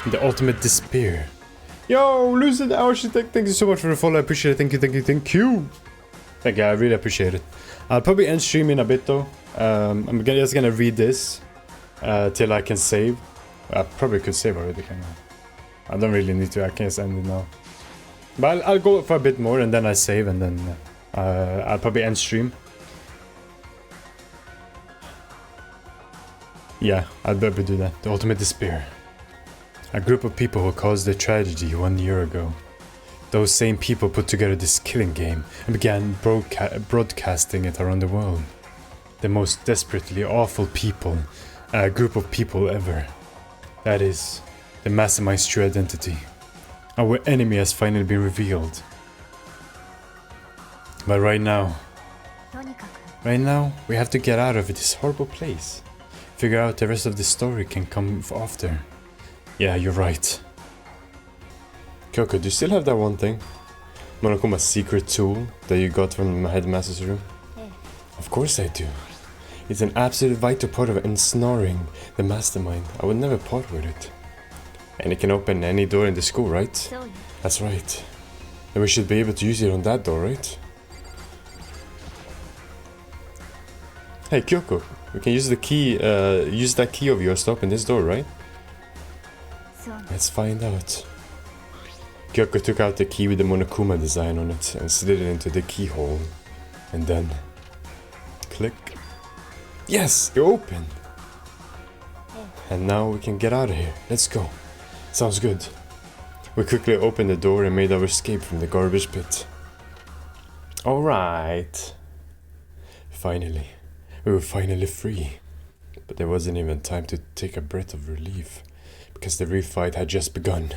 The ultimate despair. Yo, Lucid Architect, thank you so much for the follow. I appreciate it. Thank you, thank you, thank you. Thank you, I really appreciate it. I'll probably end stream in a bit though. I'm just gonna read this till I can save. I probably could save already, can I? I don't really need to, I can't end it now. But I'll go for a bit more and then I save and then I'll probably end stream. Yeah, I'll probably do that. The ultimate despair. A group of people who caused a tragedy 1 year ago. Those same people put together this killing game and began broadcasting it around the world. The most desperately awful people, a group of people ever. That is, the Mastermind's true identity. Our enemy has finally been revealed. But right now, we have to get out of this horrible place. Figure out the rest of the story can come after. Yeah, you're right. Kyoko, do you still have that one thing? Monokuma's secret tool that you got from the headmaster's room? Of course I do. It's an absolute vital part of ensnaring the mastermind. I would never part with it. And it can open any door in the school, right? That's right. Then we should be able to use it on that door, right? Hey Kyoko, we can use the key, use that key of yours to open this door, right? Let's find out. Kyoko took out the key with the Monokuma design on it and slid it into the keyhole. And then... click. Yes! It opened! And now we can get out of here. Let's go. Sounds good. We quickly opened the door and made our escape from the garbage pit. Alright. Finally. We were finally free. But there wasn't even time to take a breath of relief. Because the real fight had just begun.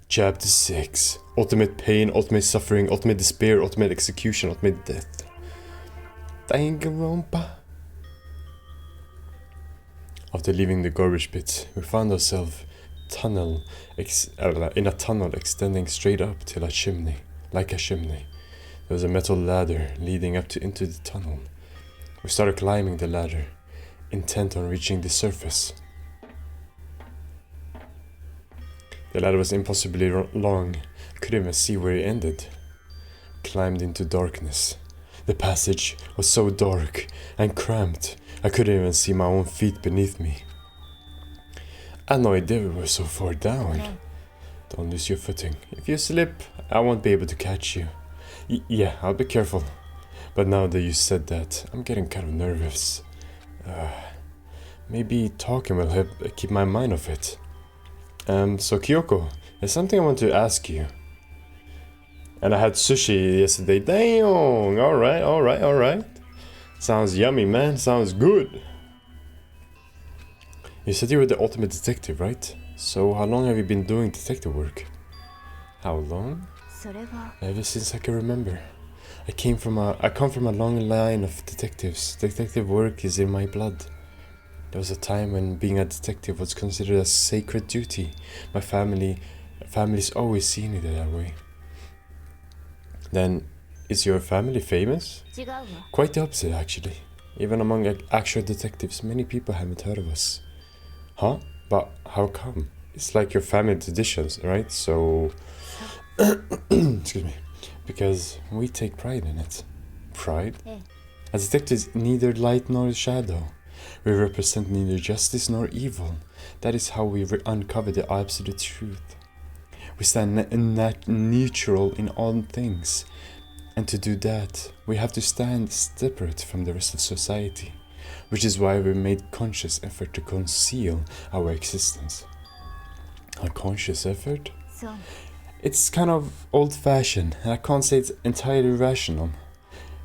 Chapter 6. Ultimate pain, ultimate suffering, ultimate despair, ultimate execution, ultimate death. Danganronpa. After leaving the garbage pit, we found ourselves in a tunnel extending straight up till a chimney, like a chimney. There was a metal ladder leading up into the tunnel. We started climbing the ladder, intent on reaching the surface. The ladder was impossibly long. I couldn't even see where it ended. We climbed into darkness. The passage was so dark and cramped, I couldn't even see my own feet beneath me. I had no idea we were so far down. Don't lose your footing. If you slip, I won't be able to catch you. Yeah, I'll be careful. But now that you said that, I'm getting kind of nervous. Maybe talking will help keep my mind off it. So Kyoko, there's something I want to ask you. And I had sushi yesterday. Damn! Alright. Sounds yummy, man. Sounds good. You said you were the ultimate detective, right? So how long have you been doing detective work? How long? Ever since I can remember. I come from a long line of detectives. Detective work is in my blood. There was a time when being a detective was considered a sacred duty. My family's always seen it that way. Then, is your family famous? Quite the opposite, actually. Even among actual detectives, many people haven't heard of us. Huh? But how come? It's like your family traditions, right? So... excuse me. Because we take pride in it. Pride? As detectives, neither light nor shadow. We represent neither justice nor evil. That is how we uncover the absolute truth. We stand neutral in all things. And to do that, we have to stand separate from the rest of society. Which is why we made conscious effort to conceal our existence. A conscious effort? It's kind of old-fashioned, and I can't say it's entirely rational.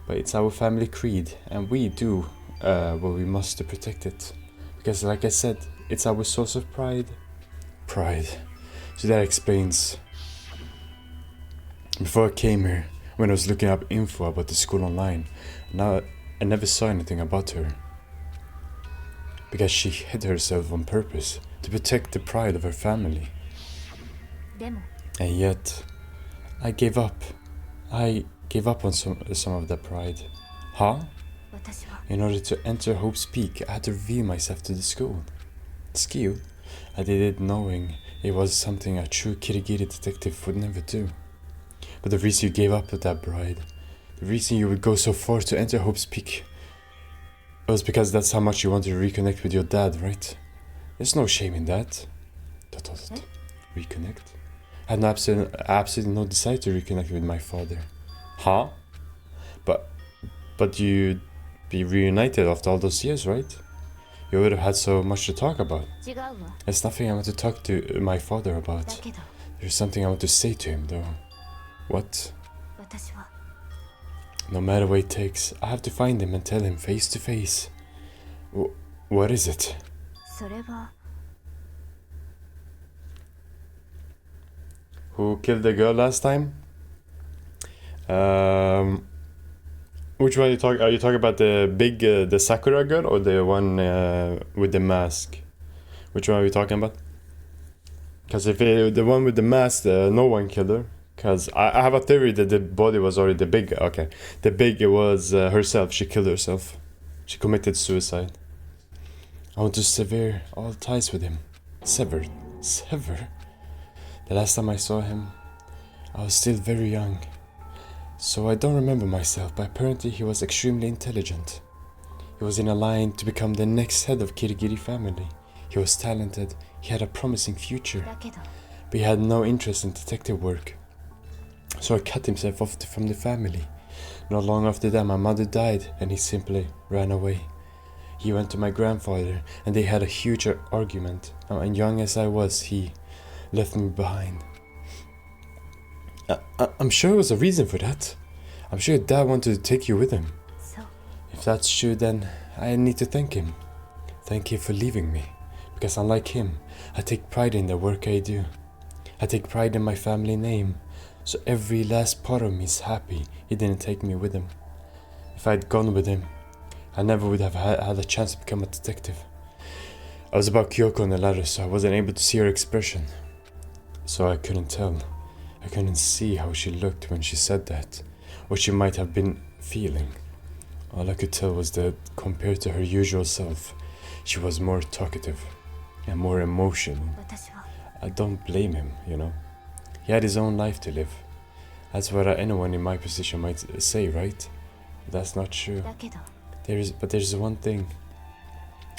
But it's our family creed, and we do what we must to protect it. Because like I said, it's our source of pride. Pride. So that explains. Before I came here, when I was looking up info about the school online, now I never saw anything about her. Because she hid herself on purpose to protect the pride of her family. And yet, I gave up. I gave up on some of that pride. Huh? In order to enter Hope's Peak, I had to reveal myself to the school. Skill? I did it knowing it was something a true Kirigiri detective would never do. But the reason you gave up with that bride, the reason you would go so far to enter Hope's Peak, it was because that's how much you wanted to reconnect with your dad, right? There's no shame in that. Reconnect? I had absolutely no desire to reconnect with my father. Huh? But you'd be reunited after all those years, right? You would have had so much to talk about. There's nothing I want to talk to my father about. There's something I want to say to him, though. What? No matter what it takes, I have to find him and tell him face to face. What is it? Who killed the girl last time? Which one are you talking? Are you talking about the big, the Sakura girl, or the one with the mask? Which one are we talking about? Because if the one with the mask, no one killed her. Because I have a theory that the body was already the big. Okay, the big was herself. She killed herself. She committed suicide. I want to sever all ties with him. Sever. The last time I saw him, I was still very young. So I don't remember myself, but apparently he was extremely intelligent. He was in a line to become the next head of Kirigiri family. He was talented, he had a promising future, but he had no interest in detective work. So he cut himself off from the family. Not long after that, my mother died and he simply ran away. He went to my grandfather and they had a huge argument. And young as I was, he left me behind. I'm sure there was a reason for that. I'm sure your dad wanted to take you with him. If that's true, then I need to thank him. Thank you for leaving me. Because unlike him, I take pride in the work I do. I take pride in my family name. So every last part of me is happy he didn't take me with him. If I'd gone with him, I never would have had a chance to become a detective. I was about Kyoko in the letter, so I wasn't able to see her expression. So I couldn't tell. I couldn't see how she looked when she said that, what she might have been feeling. All I could tell was that compared to her usual self, she was more talkative and more emotional. I don't blame him, you know. He had his own life to live. That's what anyone in my position might say, right? But that's not true. There's one thing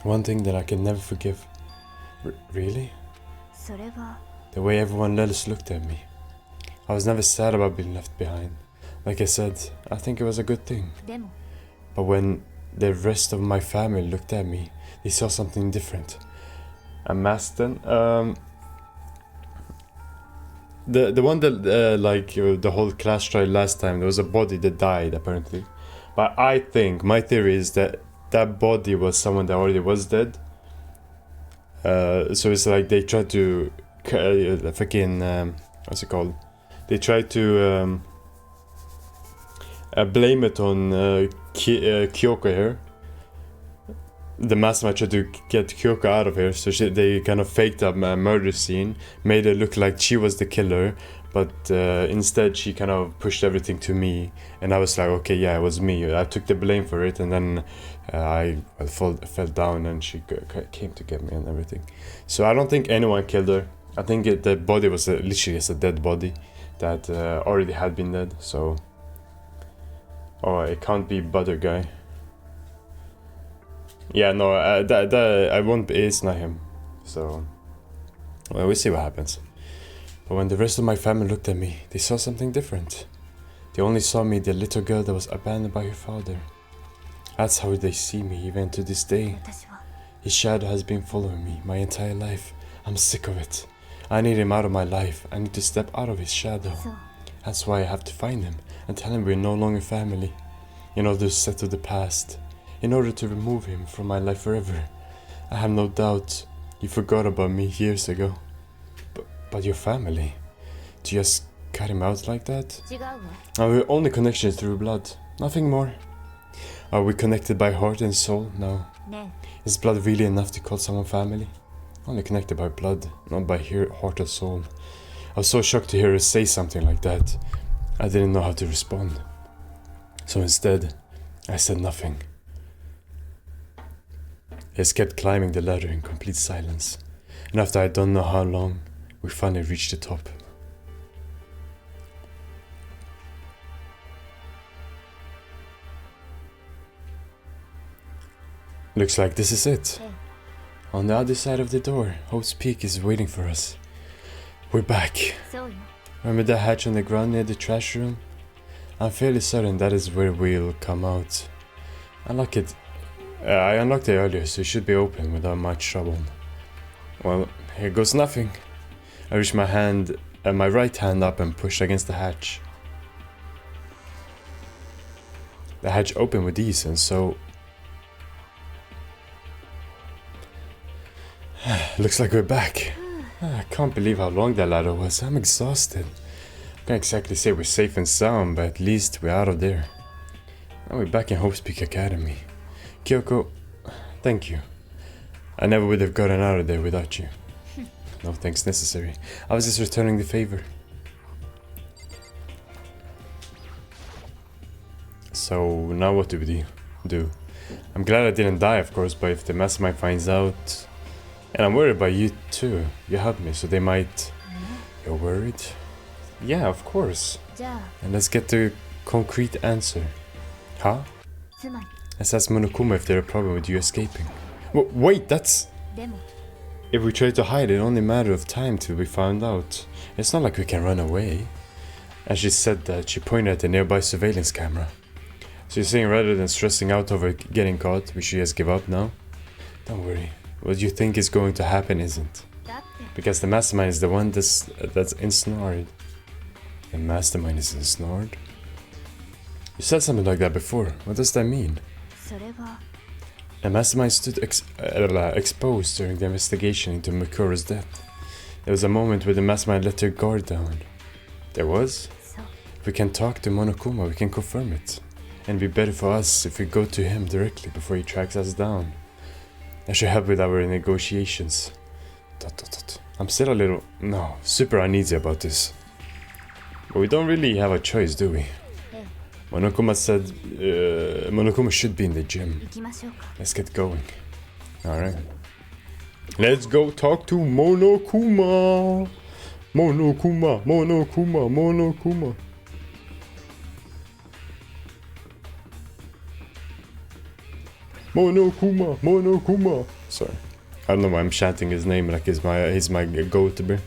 that I can never forgive. Really? The way everyone else looked at me. I was never sad about being left behind. Like I said, I think it was a good thing. But when the rest of my family looked at me, they saw something different. A Maston, the one that like the whole class tried last time, there was a body that died apparently. But I think my theory is that that body was someone that already was dead. So it's like they tried to what's it called? They tried to blame it on Kyoko here. The mastermind tried to get Kyoko out of here, so they kind of faked a murder scene, made it look like she was the killer, but instead she kind of pushed everything to me, and I was like, okay, yeah, it was me. I took the blame for it, and then I fell down, and she came to get me and everything. So I don't think anyone killed her. I think the body was literally just a dead body that already had been dead. So, it can't be Butter Guy. Yeah, no, I won't. It's not him. So, well, we'll see what happens. But when the rest of my family looked at me, they saw something different. They only saw me the little girl that was abandoned by her father. That's how they see me even to this day. His shadow has been following me my entire life. I'm sick of it. I need him out of my life. I need to step out of his shadow. That's why I have to find him and tell him we're no longer family. In order to settle the past. In order to remove him from my life forever. I have no doubt he forgot about me years ago. But your family? To just cut him out like that? Our only connection is through blood. Nothing more. Are we connected by heart and soul? No. Is blood really enough to call someone family? Only connected by blood, not by heart or soul. I was so shocked to hear her say something like that. I didn't know how to respond. So instead, I said nothing. I just kept climbing the ladder in complete silence. And after I don't know how long, we finally reached the top. Looks like this is it. On the other side of the door, Hope's Peak is waiting for us. We're back. Remember the hatch on the ground near the trash room? I'm fairly certain that is where we'll come out. Unlock it. I unlocked it earlier, so it should be open without much trouble. Well, here goes nothing. I reach my right hand up and push against the hatch. The hatch opened with ease, and so... Looks like we're back. I can't believe how long that ladder was. I'm exhausted. I can't exactly say we're safe and sound, but at least we're out of there. Now we're back in Hope's Peak Academy. Kyoko, thank you. I never would have gotten out of there without you. No thanks necessary. I was just returning the favor. So now what do we do? I'm glad I didn't die, of course, but if the mastermind finds out... And I'm worried about you too. You helped me, so they might... You're worried? Yeah, of course. And let's get the concrete answer. Huh? Let's ask Monokuma if there's a problem with you escaping. Wait, that's... If we try to hide it, only a matter of time till we found out. It's not like we can run away. And she said that she pointed at the nearby surveillance camera. So you're saying rather than stressing out over getting caught, we should just give up now? Don't worry. What you think is going to happen isn't. Because the mastermind is the one that's ensnared. The mastermind is ensnared? You said something like that before. What does that mean? The mastermind stood exposed during the investigation into Mikura's death. There was a moment where the mastermind let her guard down. There was? If we can talk to Monokuma, we can confirm it. And it'd be better for us if we go to him directly before he tracks us down. That should help with our negotiations. I'm still a little... super uneasy about this. But we don't really have a choice, do we? Monokuma said... Monokuma should be in the gym. Let's get going. Alright. Let's go talk to Monokuma! Monokuma! Monokuma! Monokuma! Monokuma! Monokuma! Sorry. I don't know why I'm chanting his name like he's my go-to bear.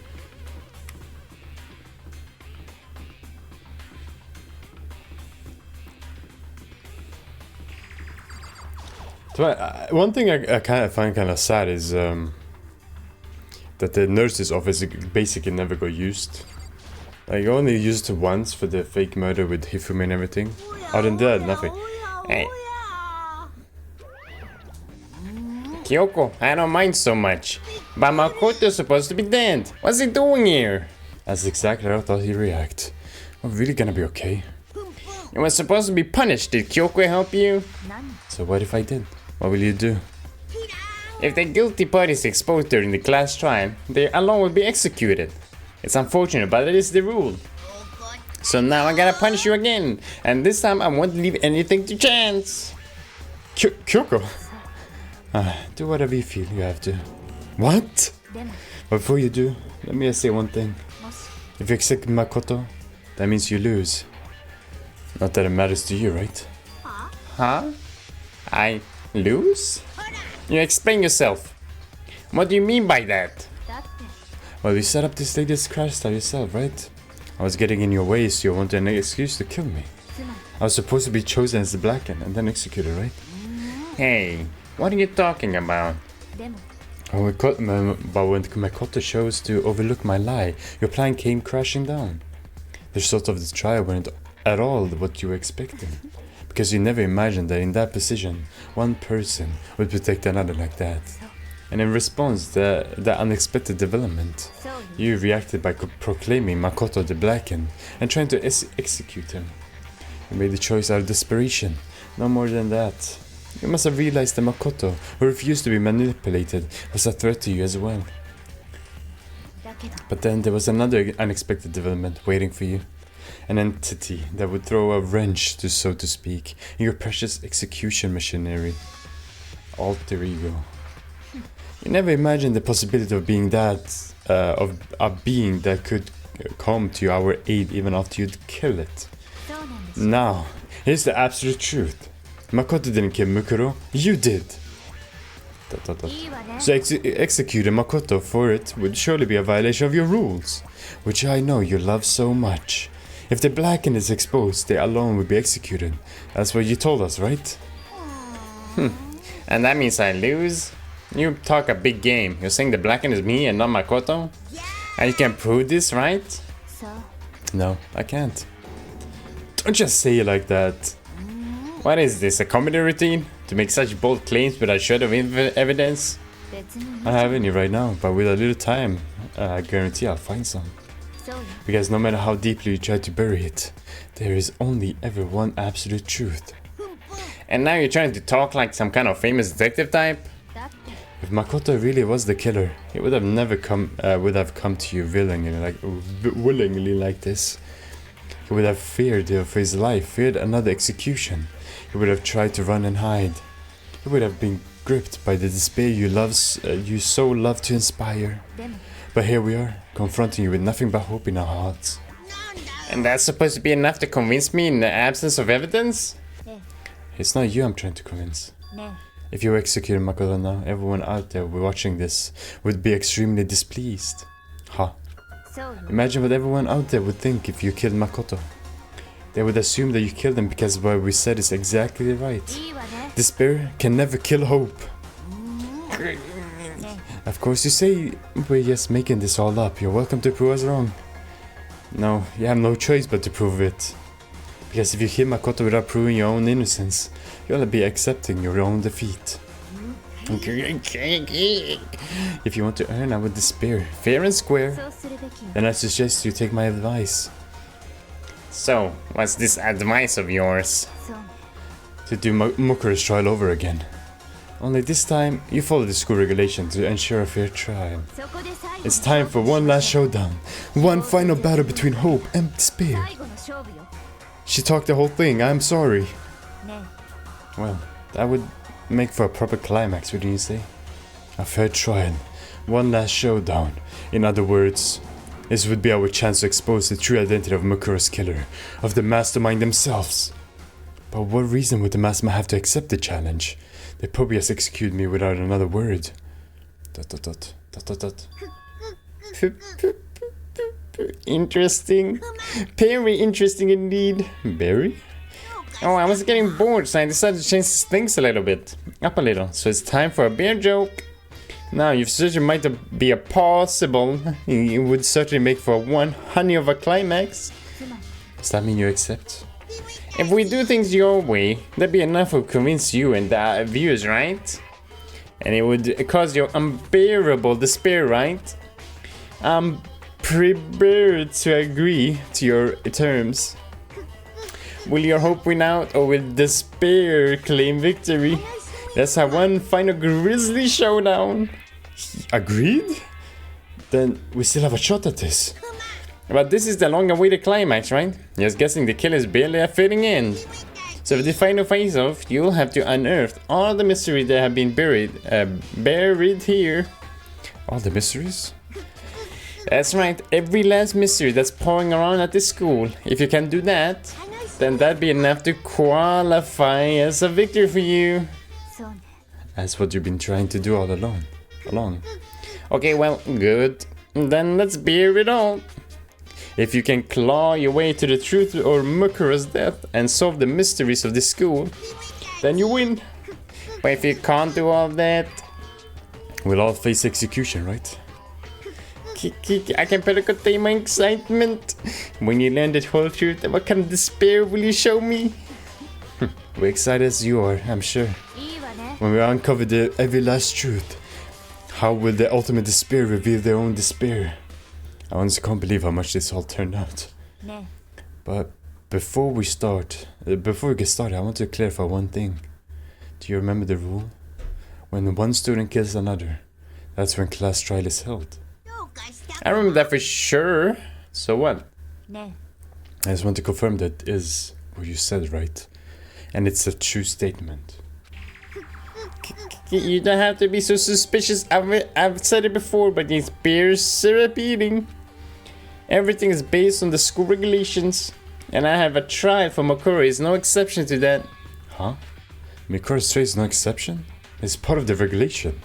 So one thing I find kind of sad is that the nurse's office basically never got used. Like, you only used it once for the fake murder with Hifumi and everything. Other than that, nothing. Hey. Kyoko, I don't mind so much, but Makoto's supposed to be dead. What's he doing here? That's exactly how I thought he'd react. We're really gonna be okay. You were supposed to be punished. Did Kyoko help you? So what if I did? What will you do? If the guilty party is exposed during the class trial, they alone will be executed. It's unfortunate, but it is the rule. So now I gotta punish you again, and this time I won't leave anything to chance. Kyoko? Do whatever you feel you have to. What? Before you do, let me just say one thing. If you accept Makoto, that means you lose. Not that it matters to you, right? Huh? I lose? You explain yourself. What do you mean by that? Well, you set up this latest crash style yourself, right? I was getting in your way, so you wanted an excuse to kill me. I was supposed to be chosen as the black and then executed, right? Hey. What are you talking about? But when Makoto chose to overlook my lie, your plan came crashing down. The result of the trial weren't at all what you were expecting. Because you never imagined that in that position, one person would protect another like that. And in response to the unexpected development, you reacted by proclaiming Makoto the Blackened and trying to execute him. You made the choice out of desperation, no more than that. You must have realized that Makoto, who refused to be manipulated, was a threat to you as well. But then there was another unexpected development waiting for you. An entity that would throw a wrench, so to speak, in your precious execution machinery. Alter ego. You never imagined the possibility of being that, of a being that could come to our aid even after you'd kill it. Now, here's the absolute truth. Makoto didn't kill Mukuro, you did. So executing Makoto for it would surely be a violation of your rules, which I know you love so much. If the blackened is exposed, they alone would be executed. That's what you told us, right? And that means I lose? You talk a big game. You're saying the blackened is me and not Makoto? And you can prove this, right? No, I can't. Don't just say it like that. What is this, a comedy routine? To make such bold claims without a shred of evidence? I don't have any right now, but with a little time, I guarantee I'll find some. Because no matter how deeply you try to bury it, there is only ever one absolute truth. And now you're trying to talk like some kind of famous detective type? If Makoto really was the killer, he would have never come to you willingly like this. He would have feared for his life, feared another execution. He would have tried to run and hide. He would have been gripped by the despair you so love to inspire. But here we are, confronting you with nothing but hope in our hearts. And that's supposed to be enough to convince me in the absence of evidence? It's not you I'm trying to convince. If you executed Makoto now, everyone out there watching this would be extremely displeased. Imagine what everyone out there would think if you killed Makoto. They would assume that you killed him because what we said is exactly right. Despair can never kill hope. Of course you say we're just making this all up. You're welcome to prove us wrong. No, you have no choice but to prove it. Because if you kill Makoto without proving your own innocence, you'll be accepting your own defeat. If you want to earn our despair, fair and square, then I suggest you take my advice. So, what's this advice of yours? To do Mukuro's trial over again. Only this time, you follow the school regulation to ensure a fair trial. It's time for one last showdown. One final battle between hope and despair. She talked the whole thing, I'm sorry. Well, that would make for a proper climax, wouldn't you say? A fair trial. One last showdown. In other words, this would be our chance to expose the true identity of Mukuro's killer, of the mastermind themselves. But what reason would the mastermind have to accept the challenge? They probably just executed me without another word. ... Interesting. Very interesting indeed. Berry? Oh, I was getting bored, so I decided to change things a little bit. Up a little. So it's time for a beer joke. Now, you've said it might be a possible. It would certainly make for one honey of a climax. Does that mean you accept? If we do things your way, that'd be enough to convince you and the viewers, right? And it would cause your unbearable despair, right? I'm prepared to agree to your terms. Will your hope win out, or will despair claim victory? Let's have one final grisly showdown. Agreed? Then we still have a shot at this. But this is the long-awaited climax, right? Just guessing the kill is barely a fitting end. So for the final face-off, you'll have to unearth all the mysteries that have been buried here. All the mysteries? That's right, every last mystery that's pouring around at this school. If you can do that, then that'd be enough to qualify as a victory for you. That's what you've been trying to do all along. Okay, well, good. Then let's bear it all. If you can claw your way to the truth or Mukuro's death and solve the mysteries of this school, then you win. But if you can't do all that, we'll all face execution, right? I can better contain my excitement. When you learn the whole truth, what kind of despair will you show me? We're excited as you are, I'm sure. When we uncover the every last truth, how will the ultimate despair reveal their own despair? I honestly can't believe how much this all turned out. But before we get started, I want to clarify one thing. Do you remember the rule? When one student kills another, that's when class trial is held. I remember that for sure. So what? I just want to confirm that is what you said, right? And it's a true statement. You don't have to be so suspicious. I've said it before, but it's beer syrup eating. Everything is based on the school regulations. And I have a trial for Makura. It's no exception to that. Huh? Mikura's trial is no exception? It's part of the regulation.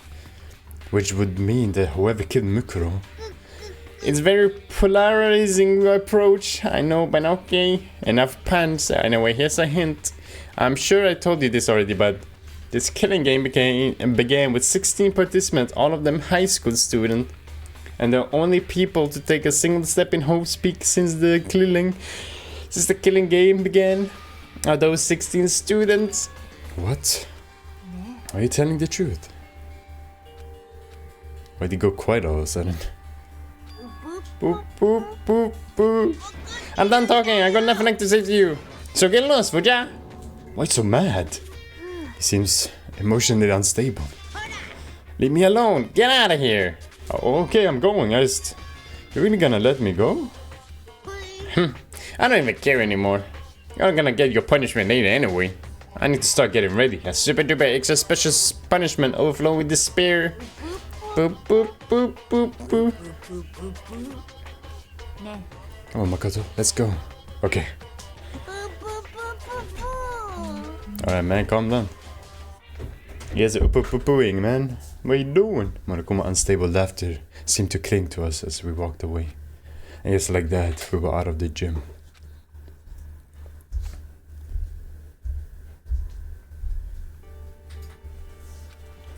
Which would mean that whoever killed Mikuro... It's very polarizing approach. I know, but okay. Enough puns. Anyway, here's a hint. I'm sure I told you this already, but this killing game began with 16 participants, all of them high school students. And the only people to take a single step in Hope's Peak since the killing game began are those 16 students. What? Are you telling the truth? Why'd you go quiet all of a sudden? Boop, boop, boop, boop. I'm done talking. I got nothing to say to you. So get lost, would ya? Why so mad? He seems emotionally unstable. Leave me alone. Get out of here. Oh, okay, I'm going. You're really gonna let me go? I don't even care anymore. You're gonna get your punishment later anyway. I need to start getting ready. A super duper extra special punishment overflow with despair. Boop, boop, boop, boop, boop. Come on, Makoto, let's go. Okay. Alright, man, calm down. Yes, pooing, man. What are you doing? Monokuma's unstable laughter seemed to cling to us as we walked away. And just like that, we were out of the gym.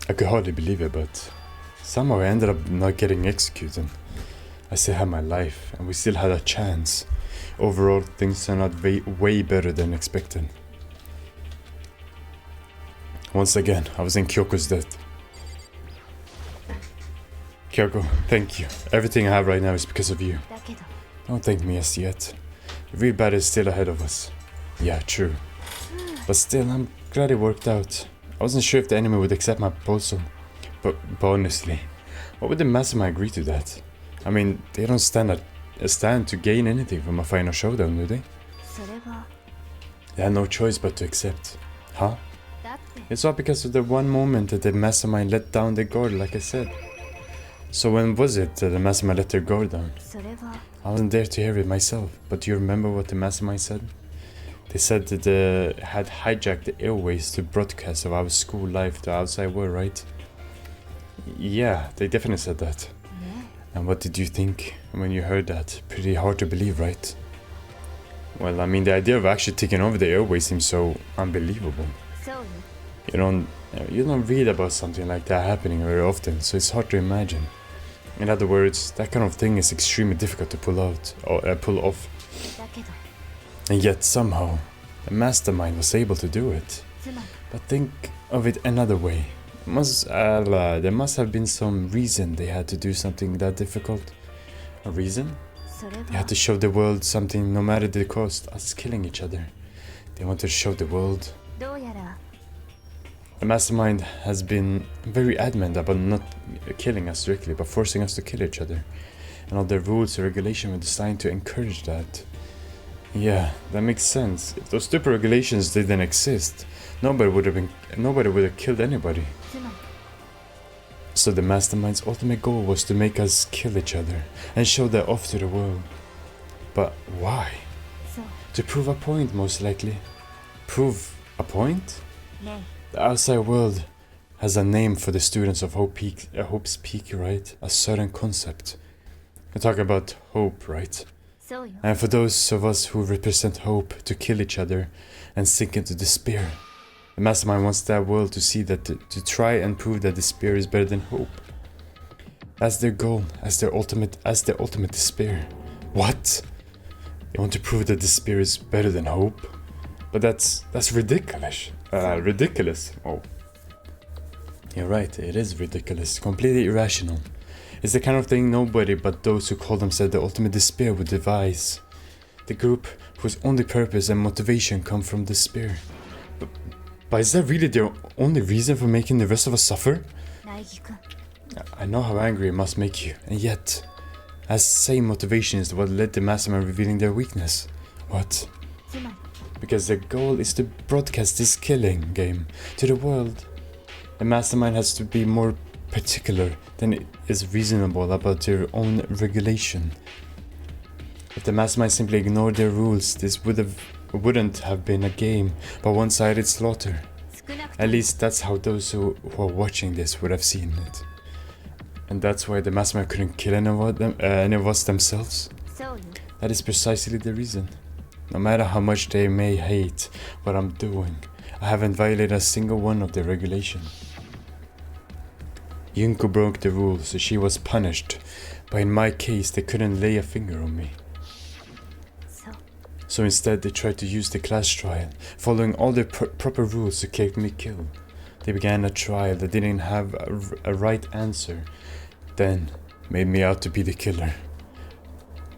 I could hardly believe it, but somehow I ended up not getting executed. I still had my life, and we still had a chance. Overall, things turned out way better than expected. Once again, I was in Kyoko's debt. Kyoko, thank you. Everything I have right now is because of you. Don't thank me as yet. The real battle is still ahead of us. Yeah, true. But still, I'm glad it worked out. I wasn't sure if the enemy would accept my proposal. But honestly, why would the Mastermind agree to that? I mean, they don't stand to gain anything from a final showdown, do they? They had no choice but to accept. Huh? It's all because of the one moment that the Mastermind let down their guard, like I said. So when was it that the Mastermind let their guard down? I wasn't there to hear it myself, but do you remember what the Mastermind said? They said that they had hijacked the airways to broadcast of our school life to the outside world, right? Yeah, they definitely said that. And what did you think when you heard that? Pretty hard to believe, right? Well, I mean, the idea of actually taking over the airways seems so unbelievable. You don't read about something like that happening very often, so it's hard to imagine. In other words, that kind of thing is extremely difficult to pull off. And yet somehow, the Mastermind was able to do it. But think of it another way. There must have been some reason they had to do something that difficult. A reason? They had to show the world something no matter the cost, us killing each other. They wanted to show the world. The Mastermind has been very adamant about not killing us directly, but forcing us to kill each other. And all the rules and regulations were designed to encourage that. Yeah, that makes sense. If those stupid regulations didn't exist, nobody would have killed anybody. So the Mastermind's ultimate goal was to make us kill each other and show that off to the world. But why? To prove a point, most likely. Prove a point? The outside world has a name for the students of Hope's Peak, right? A certain concept. We're talking about hope, right? And for those of us who represent hope, to kill each other and sink into despair. The Mastermind wants that world to see that to try and prove that despair is better than hope. That's their goal, as their ultimate despair. What? They want to prove that despair is better than hope? But that's ridiculous. Ridiculous. Oh. You're right, it is ridiculous. Completely irrational. It's the kind of thing nobody but those who call themselves the ultimate despair would devise. The group whose only purpose and motivation come from despair. But is that really their only reason for making the rest of us suffer? I know how angry it must make you, and yet, that same motivation is what led the Mastermind revealing their weakness. What? Because their goal is to broadcast this killing game to the world. The mastermind has to be more particular than is reasonable about their own regulation. If the mastermind simply ignored their rules, this wouldn't have been a game, but one-sided slaughter. At least that's how those who are watching this would have seen it. And that's why the mastermind couldn't kill any of us themselves. That is precisely the reason. No matter how much they may hate what I'm doing, I haven't violated a single one of their regulations. Yunko broke the rules, so she was punished, but in my case they couldn't lay a finger on me. So instead they tried to use the class trial, following all the proper rules to keep me killed. They began a trial that didn't have a right answer, then made me out to be the killer.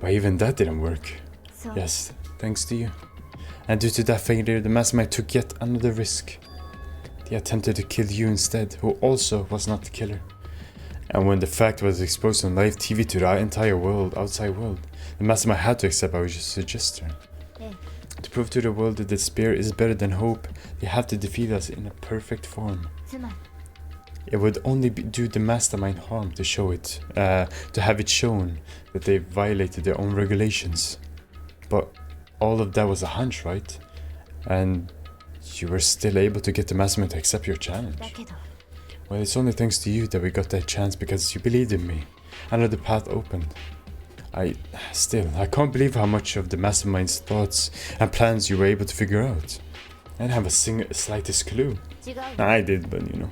But even that didn't work. Yes, thanks to you. And due to that failure, the mastermind took yet another risk. They attempted to kill you instead, who also was not the killer. And when the fact was exposed on live TV to the entire outside world, the mastermind had to accept our suggestion. To prove to the world that the spear is better than hope, they have to defeat us in a perfect form. It would only do the mastermind harm to show it, to have it shown that they violated their own regulations. But all of that was a hunch, right? And you were still able to get the mastermind to accept your challenge. Well, it's only thanks to you that we got that chance because you believed in me. Another path opened. I can't believe how much of the mastermind's thoughts and plans you were able to figure out. I didn't have a slightest clue. I did, but you know.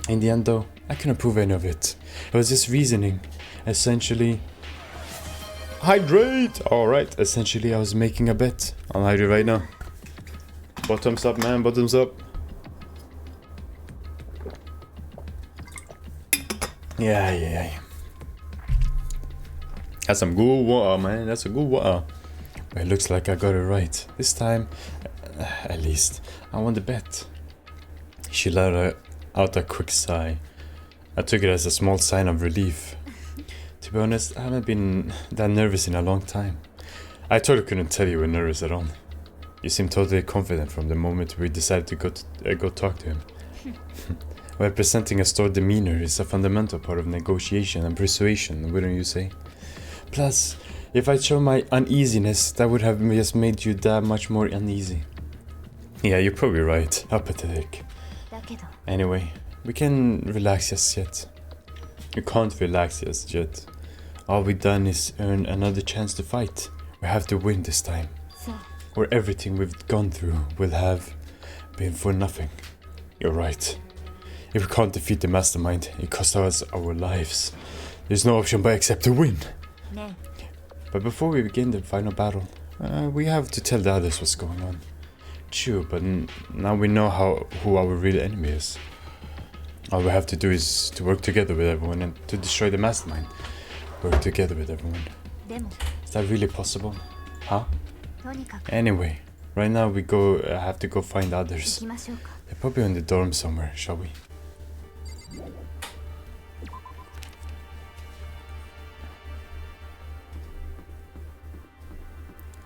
In the end though, I couldn't prove any of it. It was just reasoning. Essentially... Hydrate! Alright, essentially I was making a bet. I'll hydrate right now. Bottoms up, man, bottoms up. Yeah. That's some good water, man. That's a good water. But it looks like I got it right. This time, at least, I won the bet. She let out a quick sigh. I took it as a small sign of relief. To be honest, I haven't been that nervous in a long time. I totally couldn't tell you were nervous at all. You seemed totally confident from the moment we decided to go talk to him. Well, presenting a stored demeanor is a fundamental part of negotiation and persuasion, wouldn't you say? Plus, if I'd shown my uneasiness, that would have just made you that much more uneasy. Yeah, you're probably right. How pathetic. Anyway, we can relax just yet. You can't relax just yet. All we've done is earn another chance to fight. We have to win this time. Or everything we've gone through will have been for nothing. You're right. If we can't defeat the mastermind, it costs us our lives. There's no option but except to win. But before we begin the final battle, we have to tell the others what's going on. True, but now we know who our real enemy is. All we have to do is to work together with everyone and to destroy the mastermind. Work together with everyone. Is that really possible? Huh? Anyway, right now we have to go find others. They're probably in the dorm somewhere, shall we?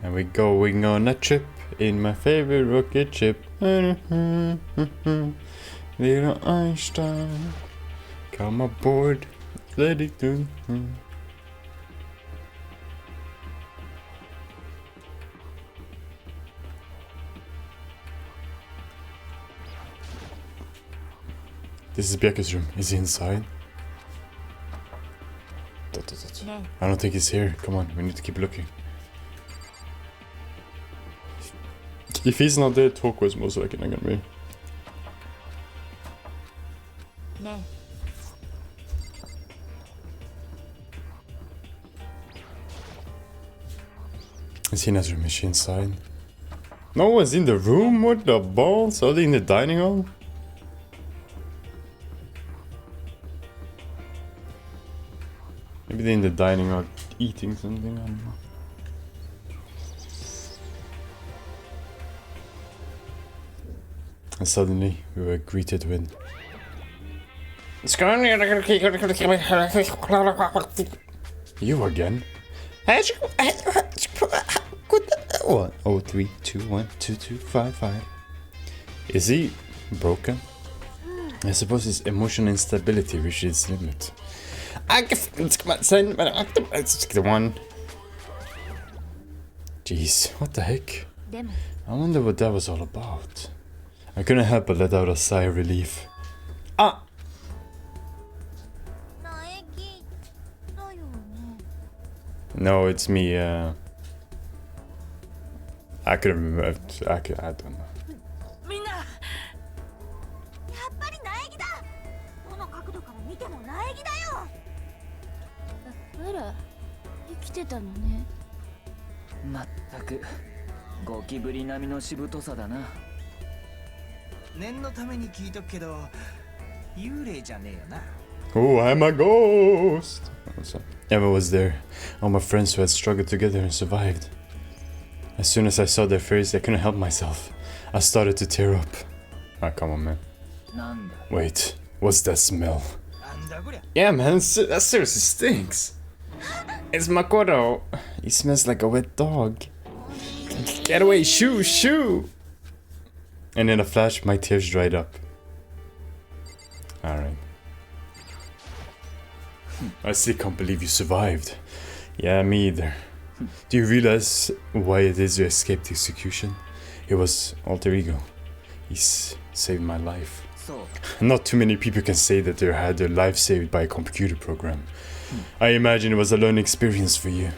And we're going on a trip in my favorite rocket ship. Little Einstein, come aboard, let it do. This is Bjerke's room. Is he inside? I don't think he's here. Come on, we need to keep looking. If he's not there, Toko is most likely not gonna be. Is he in his room? Is she inside? No one's in the room? What the balls? Are they in the dining hall? Maybe they're in the dining hall eating something, I don't know. And suddenly we were greeted with... You again? 1 0 3 2 1 2 2 5 5. Is he broken? I suppose it's emotional instability which is limit. The one. Jeez, what the heck? I wonder what that was all about. I couldn't help but let out a sigh of relief. Ah! No, it's me, I couldn't remember. I don't know. Oh, I'm a ghost! Eva was there. All my friends who had struggled together and survived. As soon as I saw their face, I couldn't help myself. I started to tear up. Ah, come on, man. Wait, what's that smell? Yeah, man, that seriously stinks. It's Makoto. He smells like a wet dog. Get away, shoo, shoo! And in a flash, my tears dried up. Alright. I still can't believe you survived. Yeah, me either. Do you realize why it is you escaped execution? It was alter ego. He's saved my life. Not too many people can say that they had their life saved by a computer program. I imagine it was a learning experience for you.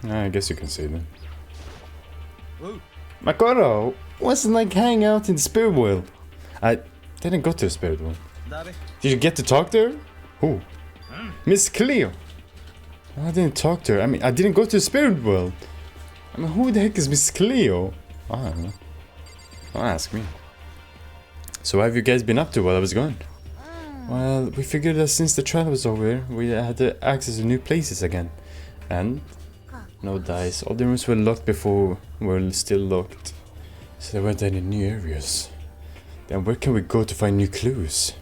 I guess you can say that. Makoto, what's it like hanging out in the spirit world? I didn't go to the spirit world. Did you get to talk to her? Who? Miss Cleo. I didn't talk to her. I mean, I didn't go to the spirit world. I mean, who the heck is Miss Cleo? I don't know. Don't ask me. So what have you guys been up to while I was gone? Well, we figured that since the trial was over, we had to access to new places again. And? No dice. All the rooms were locked before were still locked. So there weren't any new areas. Then where can we go to find new clues?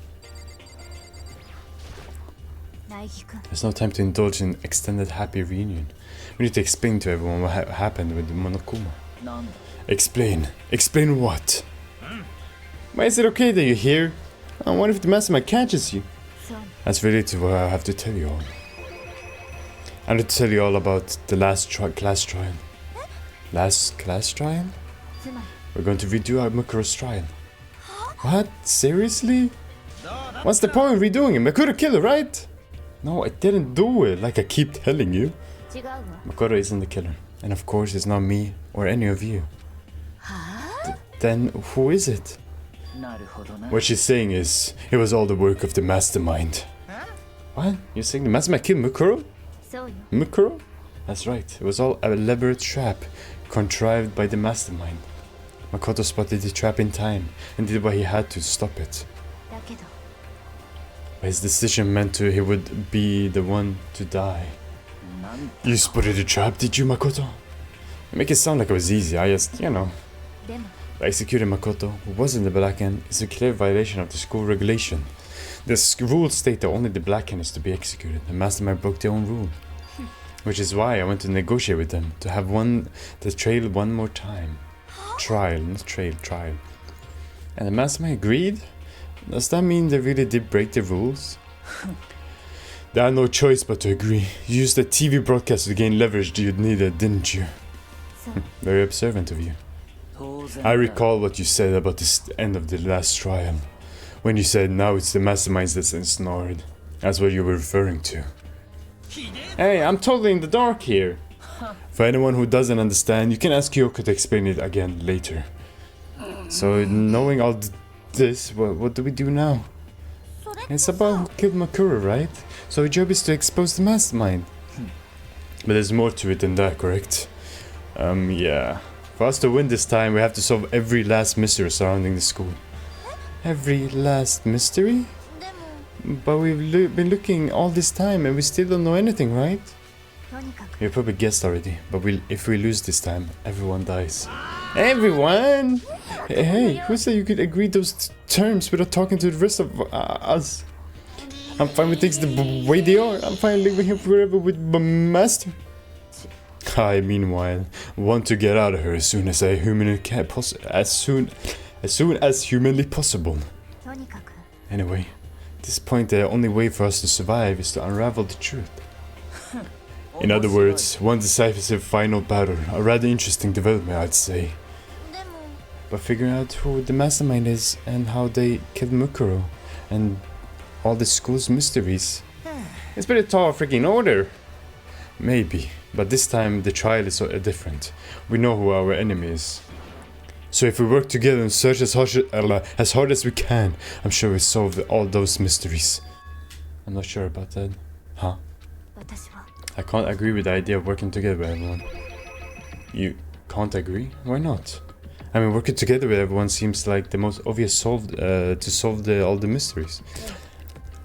There's no time to indulge in extended happy reunion. We need to explain to everyone what happened with the Monokuma. Explain. Explain what? Why is it okay that you're here? What if the mastermind catches you? That's related to what I have to tell you all. I have to tell you all about the last class trial. Last class trial? We're going to redo our Mukuro's trial. What? Seriously? What's the point of redoing him? I could have killed her, right? No, I didn't do it, like I keep telling you. Makoto isn't the killer. And of course, it's not me or any of you. Then who is it? What she's saying is, it was all the work of the mastermind. What? You're saying the mastermind killed Mukuro? Mukuro? That's right. It was all a elaborate trap contrived by the mastermind. Makoto spotted the trap in time and did what he had to stop it. But his decision meant he would be the one to die. You spotted the trap, did you, Makoto? You make it sound like it was easy. I just, you know. Executing Makoto, who was in the black hand, is a clear violation of the school regulation. The rules state that only the black hand is to be executed. The mastermind broke their own rule. Which is why I went to negotiate with them, to have the trial one more time. Trial, not trail, trial. And the mastermind agreed? Does that mean they really did break the rules? They had no choice but to agree. You used the TV broadcast to gain leverage you needed, didn't you? Very observant of you. I recall what you said about the end of the last trial. When you said now it's the masterminds that's ensnared. That's what you were referring to. Hey, I'm totally in the dark here. For anyone who doesn't understand, you can ask Kyoko to explain it again later. So, knowing all this, what do we do now? It's about who killed Makura, right? So our job is to expose the mastermind. But there's more to it than that, correct? Yeah. For us to win this time, we have to solve every last mystery surrounding the school. Every last mystery? But we've been looking all this time and we still don't know anything, right? You probably guessed already, but if we lose this time, everyone dies. Everyone? Hey, who said you could agree those terms without talking to the rest of us? I'm fine with things the way they are. I'm fine living here forever with my master. I, meanwhile, want to get out of here as soon as humanly possible. Anyway, at this point the only way for us to survive is to unravel the truth. In other words, one decisive final battle, a rather interesting development I'd say. But figuring out who the mastermind is and how they killed Mukuro and all the school's mysteries. It's pretty tall freaking order. Maybe, but this time the trial is different. We know who our enemy is. So if we work together and search as hard as we can, I'm sure we'll solve all those mysteries. I'm not sure about that. Huh? I can't agree with the idea of working together with everyone. You can't agree? Why not? I mean, working together with everyone seems like the most obvious to solve all the mysteries.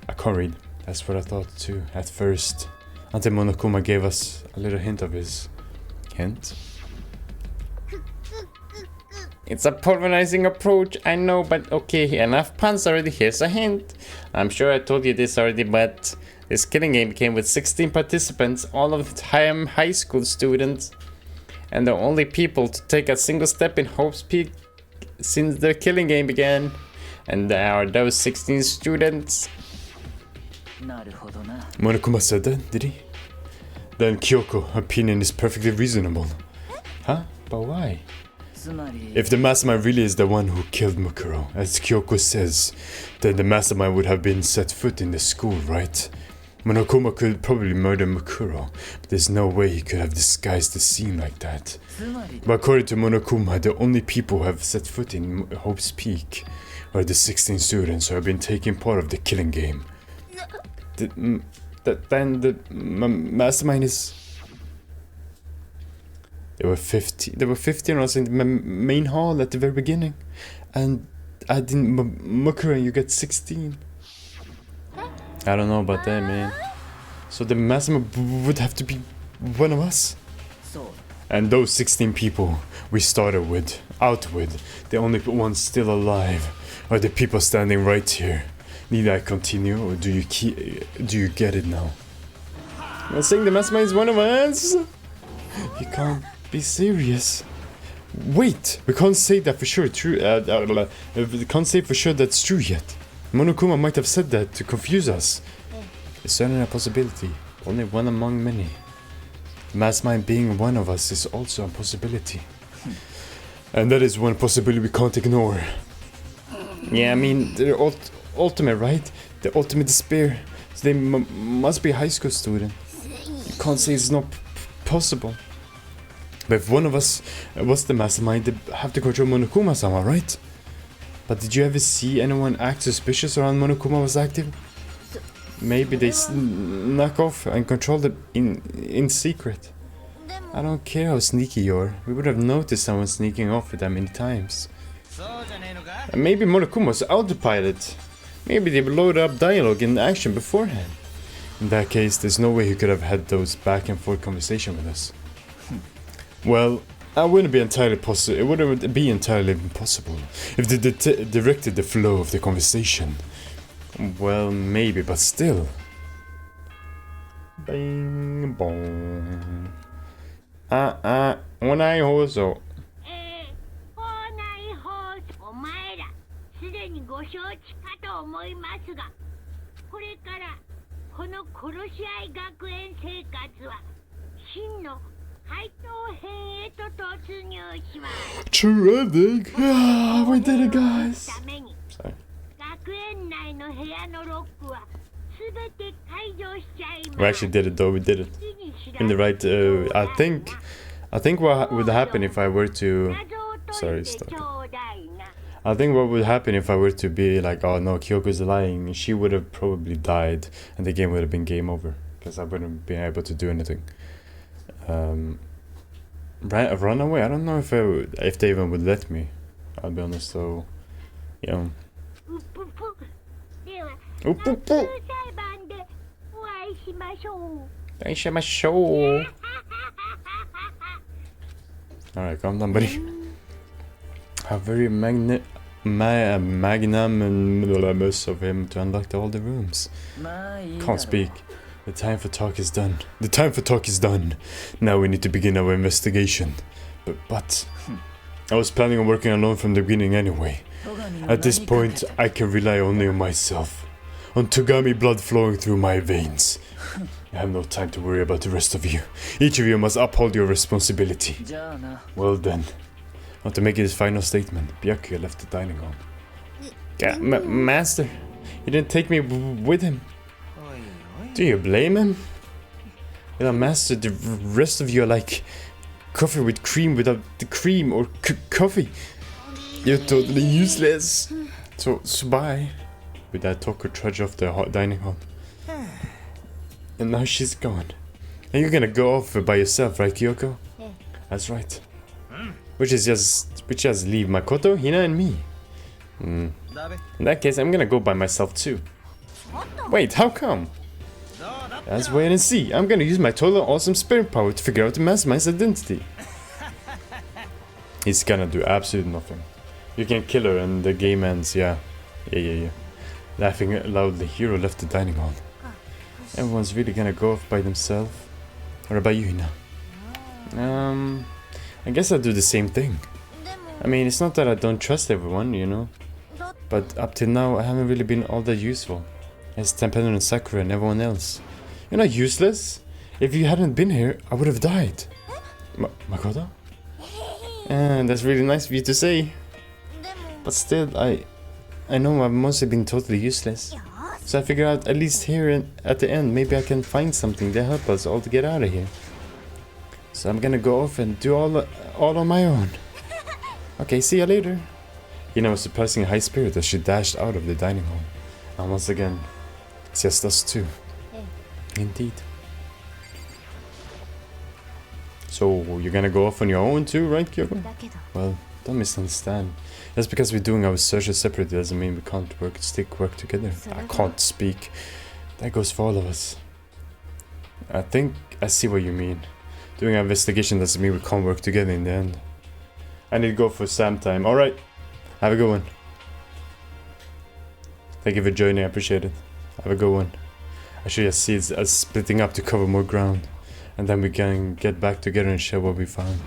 I can't read. That's what I thought too, at first. Until Monokuma gave us a little hint of his... hint? It's a pulverizing approach, I know, but okay, enough puns already. Here's a hint. I'm sure I told you this already, but this killing game came with 16 participants, all of them high school students, and the only people to take a single step in Hope's Peak since the killing game began. And there are those 16 students. Monokuma said that, did he? Then Kyoko, opinion is perfectly reasonable. Huh? But why? If the mastermind really is the one who killed Mukuro, as Kyoko says, then the mastermind would have been set foot in the school, right? Monokuma could probably murder Mukuro, but there's no way he could have disguised the scene like that. But according to Monokuma, the only people who have set foot in Hope's Peak are the 16 students who have been taking part of the killing game. Then the mastermind is... There were 15 of us in the main hall at the very beginning, and adding Mukuro, you get 16. I don't know about that, man. So the mastermind would have to be one of us. And those 16 people we started with, the only ones still alive, are the people standing right here. Need I continue, or do you get it now? I'm saying the mastermind is one of us. You can't be serious. Wait, we can't say that for sure. We can't say for sure that's true yet. Monokuma might have said that to confuse us. It's certainly a possibility, only one among many. The mastermind being one of us is also a possibility. And that is one possibility we can't ignore. Yeah, I mean, they're ultimate, right? The ultimate despair. So they must be a high school student. You can't say it's not possible. But if one of us was the mastermind, they have to control Monokuma somehow, right? But did you ever see anyone act suspicious around Monokuma was active? Maybe they snuck off and controlled it in secret. I don't care how sneaky you are. We would have noticed someone sneaking off that many times. And maybe Monokuma was autopilot. Maybe they loaded up dialogue in action beforehand. In that case, there's no way he could have had those back and forth conversations with us. Well, it wouldn't be entirely possible. It wouldn't be entirely impossible if they directed the flow of the conversation. Well, maybe, but still. Bing bong. Onai hoso. お前らすでにご承知かと思いますが、これからこの殺し合い学園生活は真の怪盗編へと突入します。 Terrific! Ah, we did it, guys! Sorry. 学園内の部屋のロックはすべて解除しちゃいます。 We actually did it though, we did it. In the right, I think what would happen if I were to... Sorry, stop. I think what would happen if I were to be like, oh no, Kyoko's lying, she would have probably died and the game would have been game over. Because I wouldn't have been able to do anything. Run away? I don't know if they even would let me. I'll be honest, so... Yeah. Alright, calm down, buddy. How very magnanimous of him to unlock all the rooms. Can't speak. The time for talk is done. The time for talk is done. Now we need to begin our investigation. But I was planning on working alone from the beginning anyway. At this point, I can rely only on myself. On Togami blood flowing through my veins. I have no time to worry about the rest of you. Each of you must uphold your responsibility. Well then. Not to make his final statement, Byakuya left the dining hall. Yeah, Master, he didn't take me with him. Do you blame him? You know, Master, the rest of you are like coffee with cream without the cream, or coffee. You're totally useless. So bye. With that, Toko trudged off the dining hall. And now she's gone. And you're gonna go off by yourself, right, Kyoko? That's right. Which just leave Makoto, Hina, and me. In that case, I'm gonna go by myself too. Wait, how come? Let's wait and see. I'm gonna use my total awesome spirit power to figure out the mastermind's identity. He's gonna do absolutely nothing. You can kill her and the game ends, yeah. Laughing loudly, Hiro left the dining hall. Everyone's really gonna go off by themselves. What about you, Hina? I guess I'll do the same thing. I mean, it's not that I don't trust everyone, you know. But up till now, I haven't really been all that useful. It's dependent on Sakura and everyone else. You're not useless. If you hadn't been here, I would have died. Makoto? That's really nice of you to say. But still, I know I've mostly been totally useless. So I figure out, at least here at the end, maybe I can find something to help us all to get out of here. So I'm gonna go off and do all on my own. Okay, see you later. Hina was surprisingly high spirit as she dashed out of the dining hall. And once again, it's just us two. Indeed. So you're gonna go off on your own too, right, Kyoko? Well, don't misunderstand. Just because we're doing our searches separately doesn't mean we can't work together. I can't speak. That goes for all of us. I think I see what you mean. Doing an investigation doesn't mean we can't work together in the end. I need to go for Sam time. Alright. Have a good one. Thank you for joining, I appreciate it. Have a good one. I should just see it as splitting up to cover more ground. And then we can get back together and share what we found.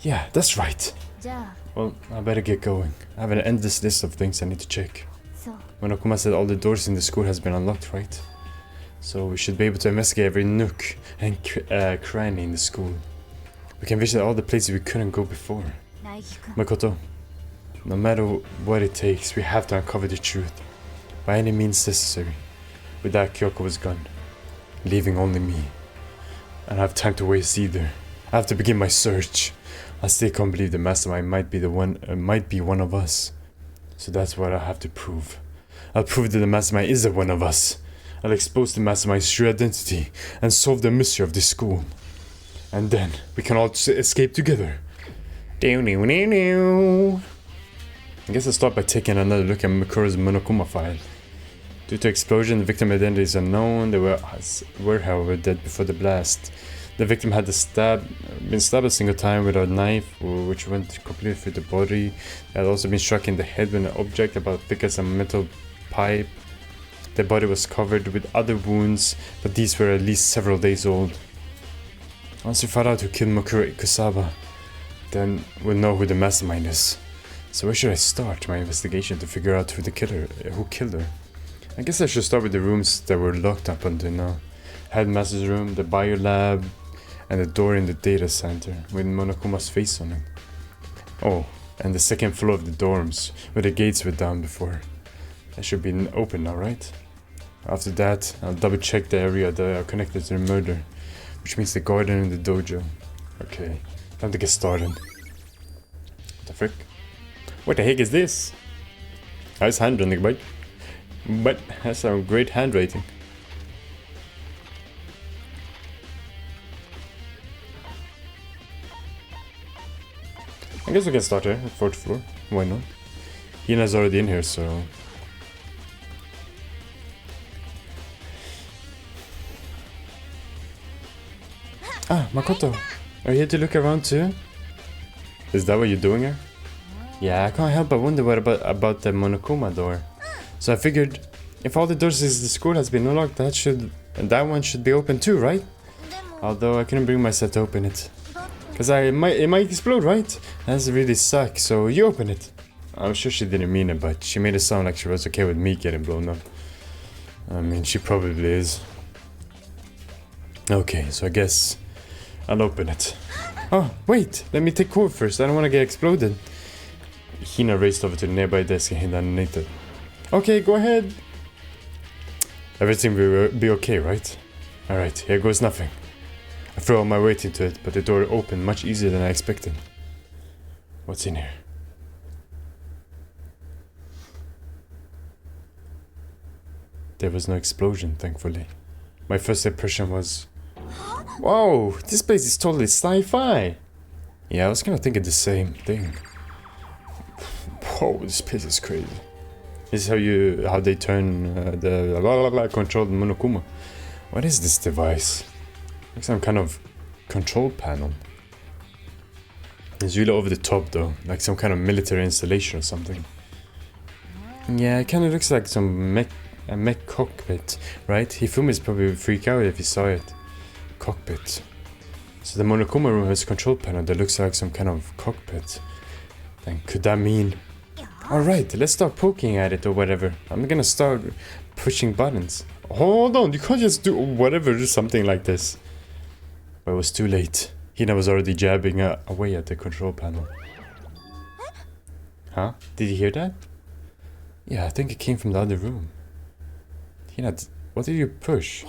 Yeah, that's right. Well, I better get going. I have an endless list of things I need to check. Monokuma said all the doors in the school has been unlocked, right? So we should be able to investigate every nook and cranny in the school. We can visit all the places we couldn't go before. Makoto, no matter what it takes, we have to uncover the truth. By any means necessary. With that, Kyoko was gone, leaving only me. I don't have time to waste either. I have to begin my search. I still can't believe the mastermind might be one of us. So that's what I have to prove. I'll prove that the mastermind is one of us. I'll expose the mastermind's true identity and solve the mystery of this school. And then we can all escape together. I guess I'll start by taking another look at Mikura's Monokuma file. Due to explosion, the victim identity is unknown. They were however dead before the blast. The victim had been stabbed a single time with a knife, which went completely through the body. They had also been struck in the head with an object about thick as a metal pipe. The body was covered with other wounds, but these were at least several days old. Once we find out who killed Mikura Ikusawa, then we'll know who the mastermind is. So where should I start my investigation to figure out who killed her? I guess I should start with the rooms that were locked up until now. Headmaster's room, the bio lab, and the door in the data center with Monokuma's face on it. Oh, and the second floor of the dorms, where the gates were down before. That should be open now, right? After that, I'll double check the area that are connected to the murder, which means the garden and the dojo. Okay, time to get started. What the frick? What the heck is this? Nice handwriting, but has some great handwriting. I guess we can start here, at 4th floor. Why not? Hina's already in here, so... Ah, Makoto. Are you here to look around too? Is that what you're doing here? Yeah, I can't help but wonder what about the Monokuma door. So I figured, if all the doors in the school has been unlocked, that one should be open too, right? Although I couldn't bring myself to open it. Cause it might explode, right? That's really suck, so you open it. I'm sure she didn't mean it, but she made it sound like she was okay with me getting blown up. I mean, she probably is. Okay, so I guess I'll open it. Oh, wait! Let me take cover first. I don't want to get exploded. Hina raced over to the nearby desk and hid underneath it. Okay, go ahead. Everything will be okay, right? Alright, here goes nothing. I threw all my weight into it, but the door opened much easier than I expected. What's in here? There was no explosion, thankfully. My first impression was... Whoa, this place is totally sci-fi! Yeah, I was kind of thinking the same thing. Whoa, this place is crazy. This is how they turn the controlled Monokuma. What is this device? Like some kind of control panel. It's really over the top though, like some kind of military installation or something. Yeah, it kind of looks like some mech cockpit, right? Hifumi's probably would freak out if he saw it. Cockpit. So the Monokuma room has a control panel that looks like some kind of cockpit. Then could that mean... Alright, let's start poking at it or whatever. I'm gonna start pushing buttons. Hold on, you can't just do whatever, do something like this. But it was too late. Hina was already jabbing away at the control panel. Huh? Did you hear that? Yeah, I think it came from the other room. Hina, what did you push?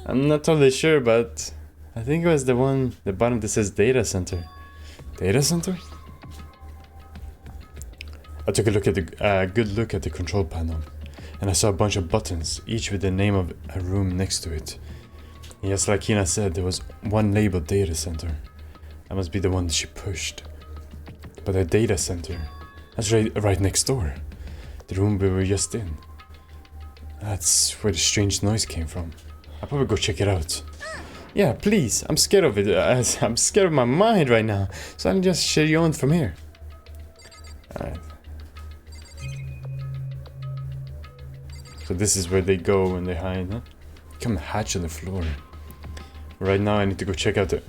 I'm not totally sure, but I think it was the button that says data center. Data center? I took a good look at the control panel, and I saw a bunch of buttons, each with the name of a room next to it. Yes, like Hina said, there was one labeled data center. That must be the one that she pushed. But the data center, that's right next door. The room we were just in. That's where the strange noise came from. I'll probably go check it out. Yeah, please, I'm scared of it. I'm scared of my mind right now, so I'll just share you on from here. Alright. So this is where they go when they hide, huh? Come hatch on the floor. Right now I need to go check out the...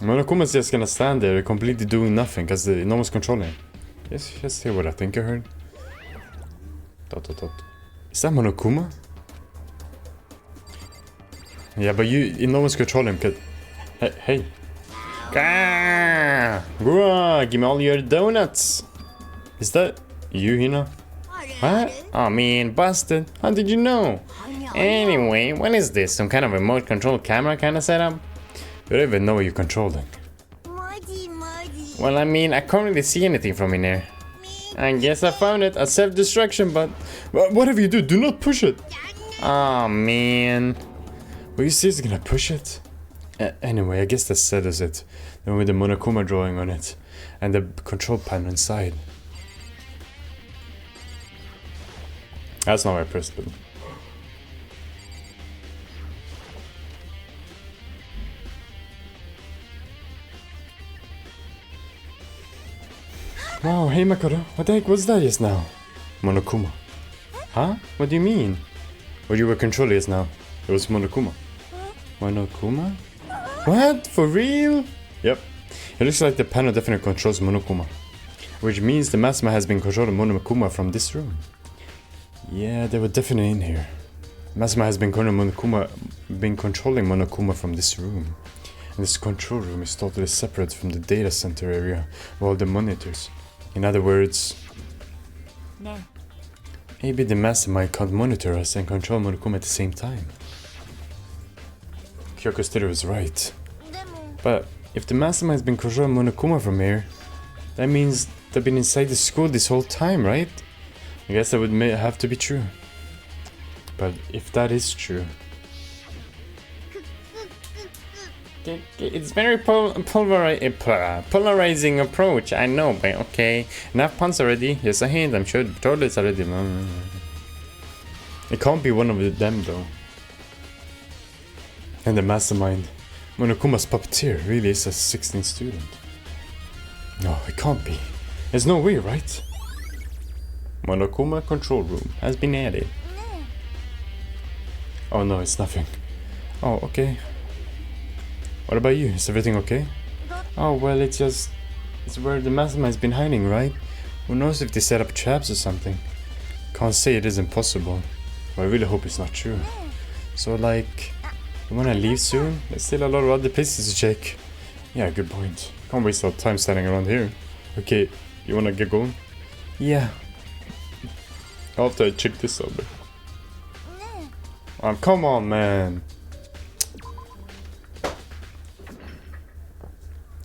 Monokuma's just gonna stand there completely doing nothing because no one's controlling. Yes, just hear what I think I heard. Dot. Is that Monokuma? Yeah, but no one's controlling him. Hey. Give me all your donuts. Is that you, Hina? What? Oh man, busted. How did you know? Anyway, what is this? Some kind of remote control camera kind of setup? You don't even know what you're controlling. Well, I mean, I can't really see anything from in here. I guess I found it. A self-destruction, but... Whatever you do, do not push it. Oh man. Well, you see it's gonna push it? Anyway, I guess that settles it. The one with the Monokuma drawing on it. And the control panel inside. That's not where I pressed it. Wow, hey Makoto, what the heck was that just now? Monokuma. Huh? What do you mean? What you were controlling just now? It was Monokuma. Monokuma? What? For real? Yep. It looks like the panel definitely controls Monokuma. Which means the Masma has been controlling Monokuma from this room. Yeah, they were definitely in here. Masma has been controlling Monokuma from this room. And this control room is totally separate from the data center area of all the monitors. In other words... Maybe the Master might can't monitor us and control Monokuma at the same time. Kyoko's theory was right. But if the Mastermind has been controlling Monokuma from here, that means they've been inside the school this whole time, right? I guess that would have to be true. But if that is true... It's very polarizing approach, I know, but okay. Enough puns already. Yes, a hint, I'm sure the toilet's already... It can't be one of them, though. And the mastermind, Monokuma's puppeteer, really is a 16th student. No, it can't be. There's no way, right? Monokuma control room has been added. Oh no, it's nothing. Oh, okay. What about you? Is everything okay? Oh, well, it's where the mastermind's been hiding, right? Who knows if they set up traps or something? Can't say it isn't possible. But I really hope it's not true. So, like, you wanna leave soon? There's still a lot of other places to check. Yeah, good point. Can't waste our time standing around here. Okay, you wanna get going? Yeah. After I check this over. Come on, man.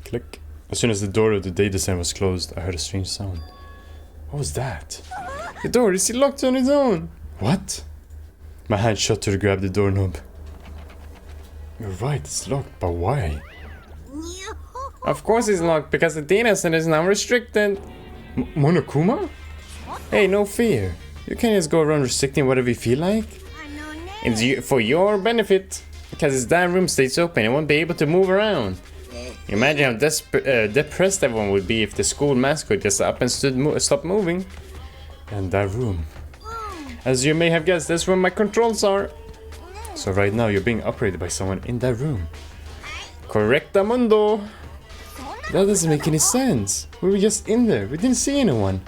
Click. As soon as the door of the data center was closed, I heard a strange sound. What was that? The door is locked on its own. What? My hand shot to grab the doorknob. You're right, it's locked, but why? Of course it's locked, because the data center is now restricted. Monokuma? Hey, no fear. You can't just go around restricting whatever you feel like. It's for your benefit. Because if that room stays open, it won't be able to move around. Imagine how depressed everyone would be if the school mascot just up and stopped moving. And that room. As you may have guessed, that's where my controls are. So right now you're being operated by someone in that room. Correctamundo. That doesn't make any sense. We were just in there. We didn't see anyone.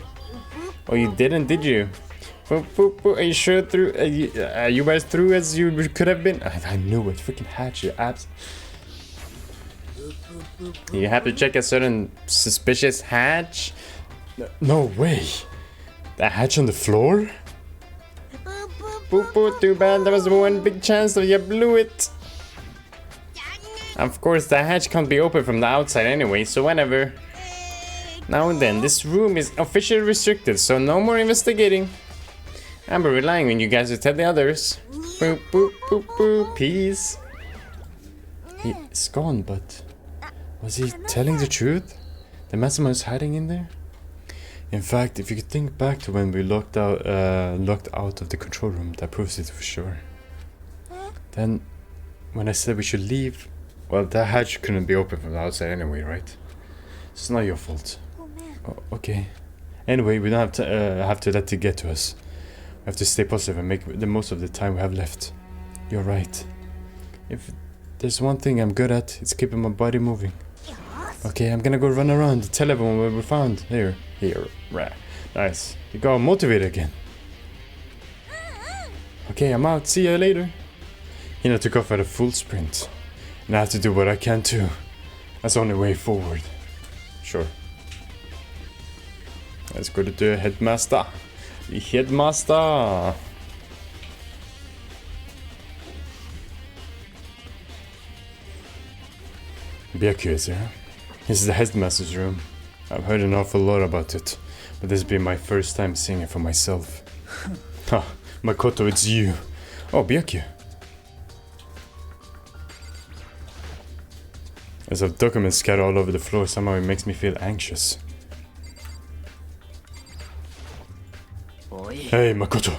Oh, you didn't, did you? Are you sure through? Are you guys through as you could have been? I knew it. Freaking hatch your abs. You have to check a certain suspicious hatch. No way. The hatch on the floor? Too bad. There was one big chance that you blew it. Of course, the hatch can't be open from the outside anyway, so whenever. Now and then, this room is officially restricted, so no more investigating. I'm relying on you guys to tell the others. Peace. He's gone, but was he telling the truth? The mastermind was hiding in there? In fact, if you could think back to when we locked out of the control room, that proves it for sure. Then, when I said we should leave, well, that hatch couldn't be open from the outside anyway, right? It's not your fault. Oh, okay. Anyway, we don't have to let it get to us. We have to stay positive and make the most of the time we have left. You're right. If there's one thing I'm good at, it's keeping my body moving. Okay, I'm gonna go run around and tell everyone what we found. Here, right. Nice. You got motivated again. Okay, I'm out. See you later. Hina took off at a full sprint. And I have to do what I can too. That's the only way forward. Sure. Let's go to the headmaster. The headmaster. Byaku is here. This is the headmaster's room. I've heard an awful lot about it, but this has been my first time seeing it for myself. Ha, Makoto, it's you. Oh, Byaku. As of documents scattered all over the floor, somehow it makes me feel anxious. Hey, Makoto.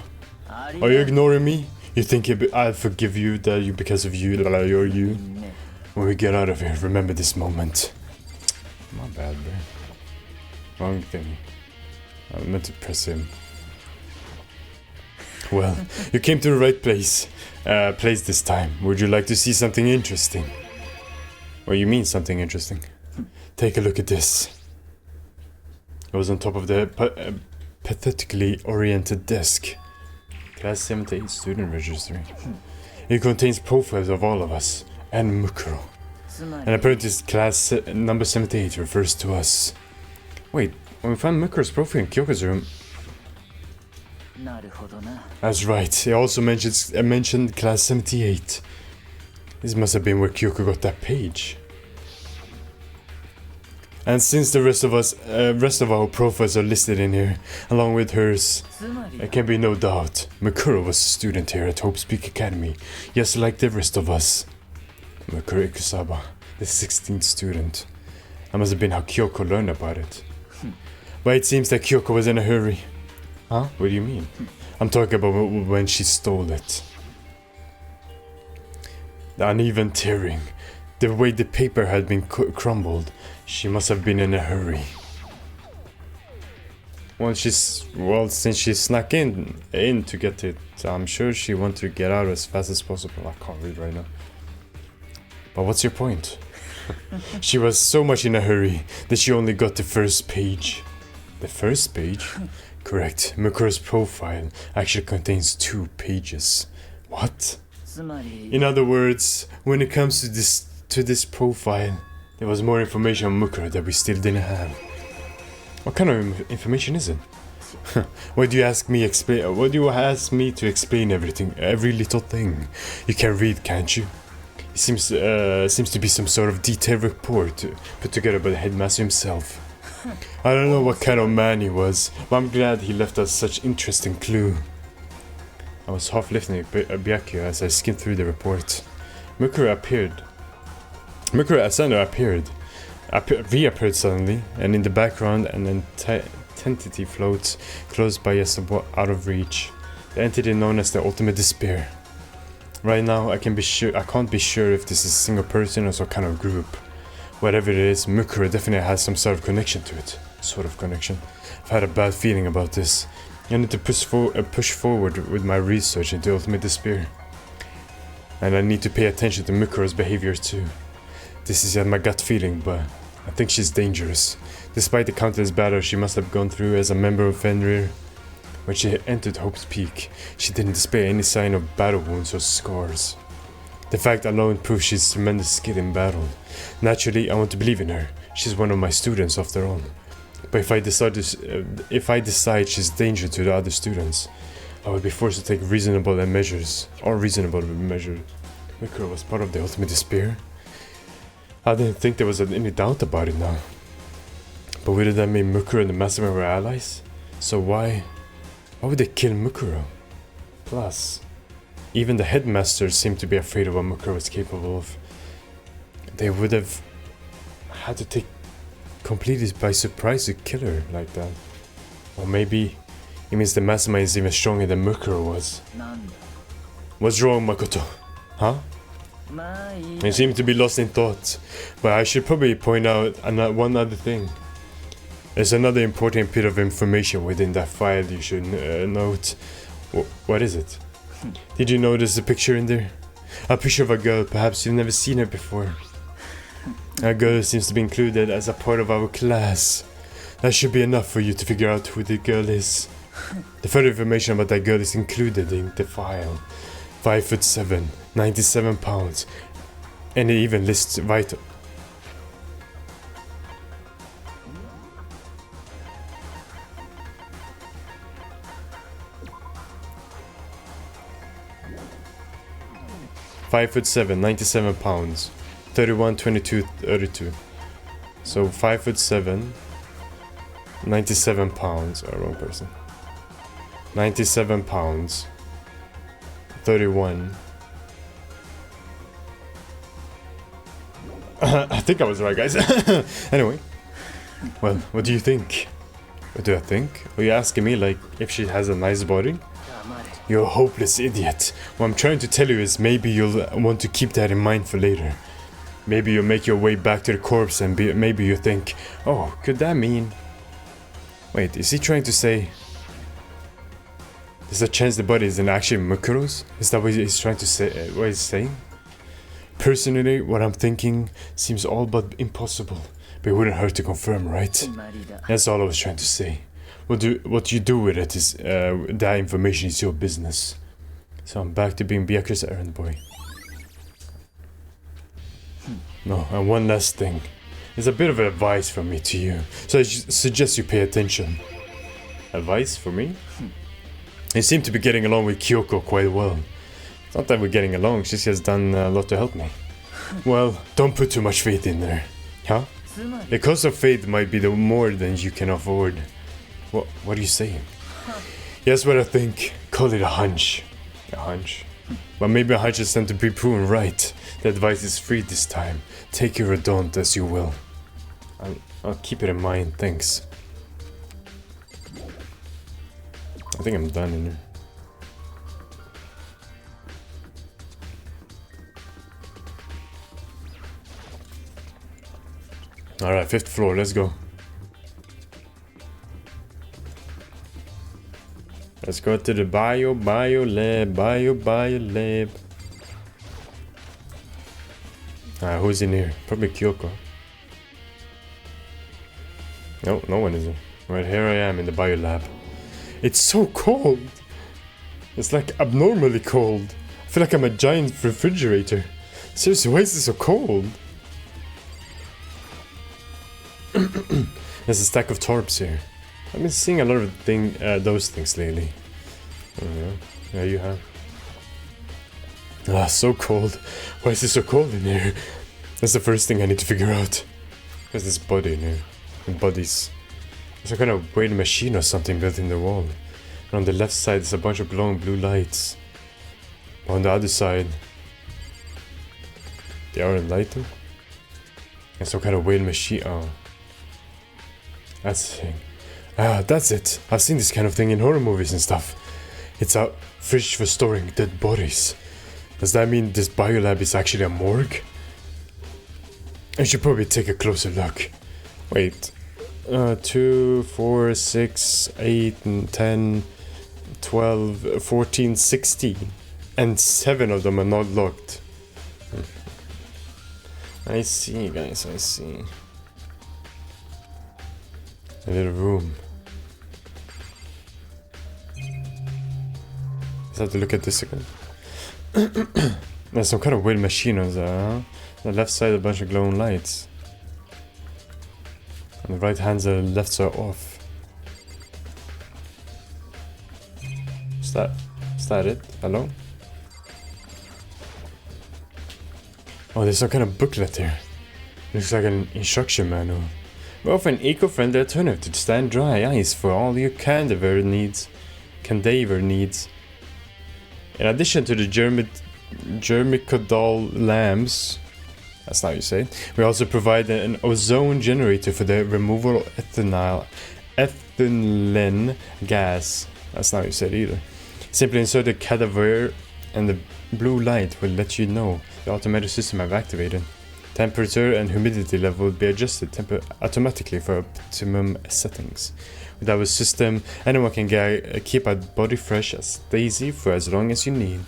Are you ignoring me? You think I'll forgive you because of you, you're you? When we get out of here, remember this moment. My bad, bro. Wrong thing. I meant to press him. Well, you came to the right place this time. Would you like to see something interesting? What do you mean something interesting? Take a look at this. It was on top of the pathetically oriented desk. Class 78 student registry. It contains profiles of all of us and Mukuro. And apparently class number 78 refers to us. Wait, when we found Mukuro's profile in Kyoko's room... That's right, it also mentioned class 78. This must have been where Kyoko got that page. And since the rest of our profiles are listed in here, along with hers, there can be no doubt. Mukuro was a student here at Hope Peak Academy, just like the rest of us. Mukuro Ikusaba, the 16th student. That must have been how Kyoko learned about it. But it seems that Kyoko was in a hurry. Huh? What do you mean? I'm talking about when she stole it. The uneven tearing, the way the paper had been crumbled. She must have been in a hurry. Well, since she snuck in to get it, I'm sure she wanted to get out as fast as possible. I can't read right now. But what's your point? She was so much in a hurry that she only got the first page. The first page? Correct. Mukuro's profile actually contains 2 pages. What? In other words, when it comes to this profile, there was more information on Mukuro that we still didn't have. What kind of information is it? Why do you ask me to explain everything, every little thing? You can read, can't you? It seems to be some sort of detailed report put together by the headmaster himself. I don't know what kind of man he was, but I'm glad he left us such interesting clue. I was half lifting a Byakuya as I skimmed through the report. Mukuro reappeared suddenly, and in the background an entity floats close by us out of reach. The entity known as the Ultimate Despair. Right now I can't be sure if this is a single person or some kind of group. Whatever it is, Mukuro definitely has some sort of connection to it. I've had a bad feeling about this. I need to push forward with my research into Ultimate Despair. And I need to pay attention to Mukuro's behavior too. This is my gut feeling, but I think she's dangerous. Despite the countless battles she must have gone through as a member of Fenrir, when she entered Hope's Peak, she didn't display any sign of battle wounds or scars. The fact alone proves she's tremendous skill in battle. Naturally, I want to believe in her. She's one of my students after all. But if I decide she's a danger to the other students, I will be forced to take reasonable measures. Mukuro was part of the Ultimate Despair. I didn't think there was any doubt about it now. But wouldn't that mean Mukuro and the Mastermind were allies? So why would they kill Mukuro? Plus, even the headmasters seemed to be afraid of what Mukuro was capable of. They would have had to take completely by surprise to kill her like that. Or maybe it means the Mastermind is even stronger than Mukuro was. What's wrong, Makoto? Huh? I seem to be lost in thought, but I should probably point out one other thing. There's another important bit of information within that file you should note. What is it? Did you notice the picture in there? A picture of a girl, perhaps you've never seen her before. A girl seems to be included as a part of our class. That should be enough for you to figure out who the girl is. The further information about that girl is included in the file. 5'7", 97 pounds, and it even lists vital. "5'7", 97 pounds, 31, 22, 32. So 5'7", 97 pounds. Oh, wrong person. 97 pounds. 31. I think I was right, guys. Anyway. Well, what do you think? What do I think? Are you asking me, like, if she has a nice body? You're a hopeless idiot. What I'm trying to tell you is maybe you'll want to keep that in mind for later. Maybe you'll make your way back to the corpse and maybe you think, oh, could that mean... Wait, is he trying to say... There's a chance the body isn't actually Mukuro's? Is that what he's trying to say? What he's saying? Personally, what I'm thinking seems all but impossible, but it wouldn't hurt to confirm, right? That's all I was trying to say. What you do with it is that information is your business. So I'm back to being Byakuya's errand boy. No, and one last thing. There's a bit of advice from me to you, so I suggest you pay attention. Advice for me? I seem to be getting along with Kyoko quite well. It's not that we're getting along, she has done a lot to help me. Well, don't put too much faith in there. Huh? The cost of faith might be more than you can afford. What are you saying? Here's what I think. Call it a hunch. A hunch? But maybe a hunch is tend to be proven right. The advice is free this time. Take it or don't as you will. I'll keep it in mind, thanks. I think I'm done in here. Alright, 5th floor, let's go. Let's go to the bio lab. Who's in here? Probably Kyoko. No, no one is in. Right, here I am in the biolab. It's so cold! It's like abnormally cold. I feel like I'm a giant refrigerator. Seriously, why is it so cold? There's a stack of tarps here. I've been seeing a lot of those things lately. Yeah, you have. So cold. Why is it so cold in here? That's the first thing I need to figure out. There's this body in here. And bodies. There's a kind of weird machine or something built in the wall. And on the left side there's a bunch of glowing blue lights. On the other side, they aren't lighting. And some kind of weird machine. Oh. That's the thing. That's it. I've seen this kind of thing in horror movies and stuff. It's a fridge for storing dead bodies. Does that mean this biolab is actually a morgue? I should probably take a closer look. Wait. 2, 4, 6, 8, 10, 12, 14, 16. And 7 of them are not locked. I see, guys, I see. A little room. Let's have to look at this again. There's some kind of weird machine on the left side, a bunch of glowing lights. On the right hand, the lefts are off. Is that it? Hello? Oh, there's some kind of booklet here. Looks like an instruction manual. We offer an eco-friendly alternative to stand dry ice for all your cadaver needs. In addition to the germicodal lamps, that's not how you say it, we also provide an ozone generator for the removal of ethylene gas. That's not how you say it either. Simply insert the cadaver and the blue light will let you know the automatic system have activated. Temperature and humidity level will be adjusted automatically for optimum settings. With our system, anyone can keep a body fresh as Daisy for as long as you need.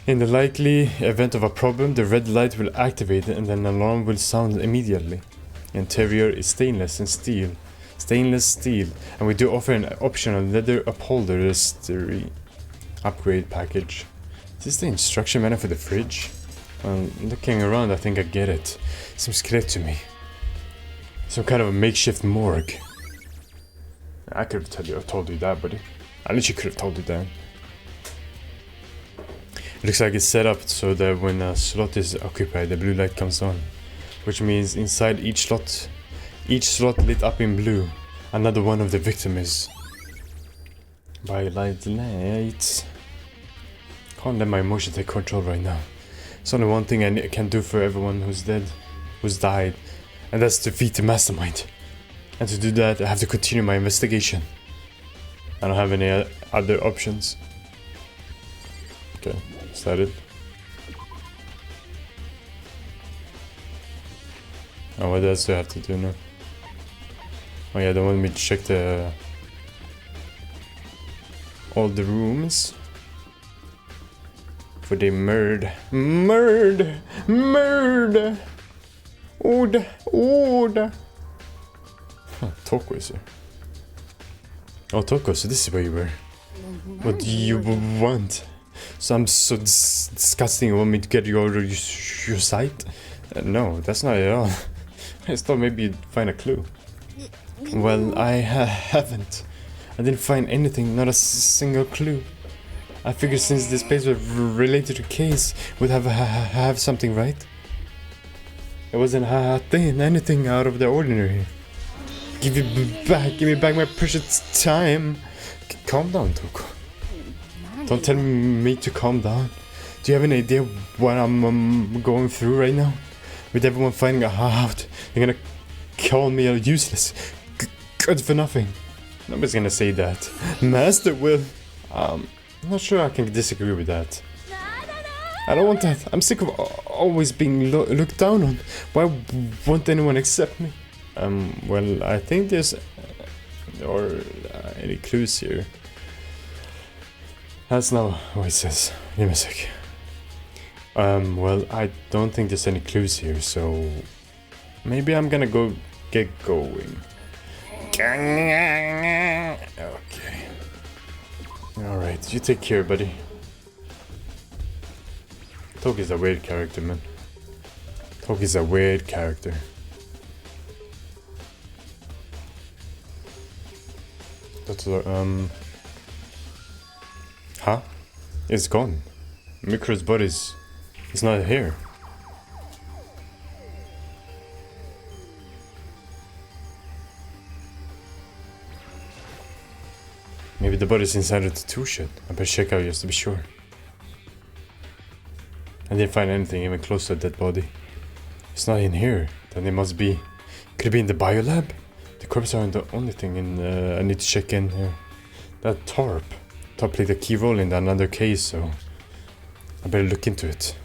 In the likely event of a problem, the red light will activate and an alarm will sound immediately. Interior is stainless steel, and we do offer an optional leather upholstery upgrade package. Is this the instruction manual for the fridge? Looking around, I think I get it. Seems clear to me. Some kind of a makeshift morgue. I could have told you that, buddy. I literally could have told you that. It looks like it's set up so that when a slot is occupied, the blue light comes on. Which means inside each slot lit up in blue, another one of the victims. By lights. Can't let my emotion take control right now. There's only one thing I can do for everyone who's died, and that's defeat the mastermind. And to do that, I have to continue my investigation. I don't have any other options. Okay, is that it? Oh, what else do I have to do now? Oh yeah, they want me to check all the rooms. For the murder. Order. Huh, Toko is here. Oh, Toko, so this is where you were. What do you want? So I'm so disgusting, you want me to get you out of your sight? No, that's not it at all. I just thought maybe you'd find a clue. Well, I haven't. I didn't find anything, not a single clue. I figured since this place was related to case, we'd have something, right? It wasn't anything out of the ordinary. Give me back my precious time. Calm down, Toko. Don't tell me to calm down. Do you have any idea what I'm going through right now? With everyone finding out, they're gonna call me a useless, good for nothing. Nobody's gonna say that. Master will. I'm not sure I can disagree with that. I don't want that. I'm sick of always being looked down on. Why won't anyone accept me? Well, I think there's any clues here. That's not what it says. Give me a sec. Well, I don't think there's any clues here, so maybe I'm gonna go get going. Okay. Alright, you take care, buddy. Togi's a weird character, man. Togi's a weird character. That's huh? It's gone. Mikro's body's not here. Maybe the body's inside of the tool shed. I better check out just to be sure. I didn't find anything even close to a dead body. It's not in here. Then it must be... Could it be in the biolab? The corpses aren't the only thing in... I need to check in here. That tarp. Tarp played a key role in another case, so... I better look into it.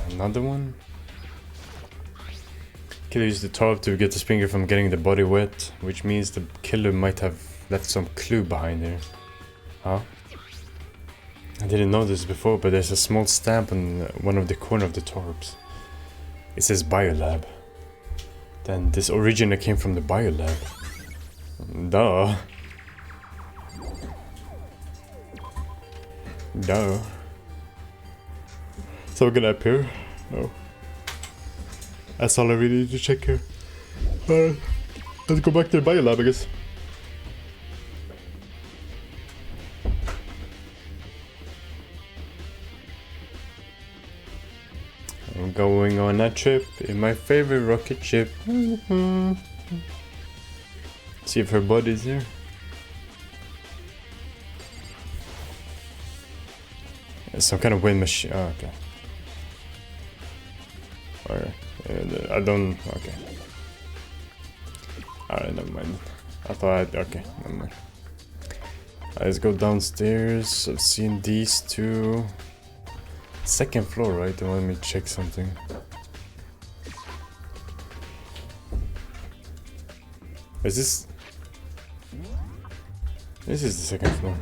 Another one? Killer used the tarp to get the Springer from getting the body wet, which means the killer might have left some clue behind there. Huh? I didn't know this before, but there's a small stamp on one of the corner of the tarps. It says biolab. Then this originator came from the biolab. Duh. Duh. So we're gonna appear? No. That's all I really need to check here. Let's go back to the biolab, I guess. I'm going on a trip in my favorite rocket ship. See if her body's here. It's some kind of wind machine. Oh, okay. Alright. I don't. Okay. Alright, never mind. I thought. Okay, never mind. Let's go downstairs. I've seen these two. Second floor, right? They want me to check something. Is this... This is the second floor.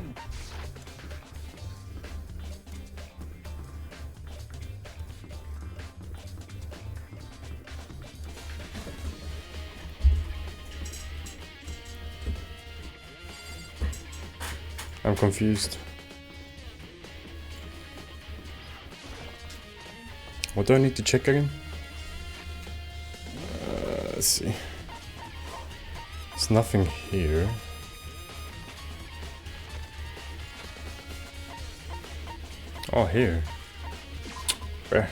I'm confused. What do I need to check again? Let's see. There's nothing here. Oh, here. Where?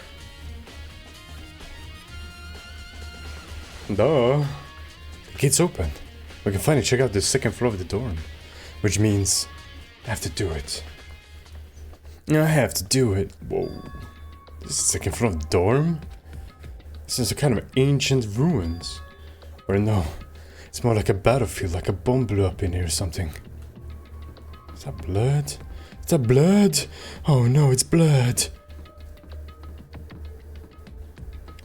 Duh. The gate's open. We can finally check out the second floor of the dorm. Which means I have to do it. I have to do it. Whoa. This is the second floor of the dorm? This is a kind of ancient ruins. Or no, it's more like a battlefield, like a bomb blew up in here or something. Is that blood? Is that blood? Oh no, it's blood.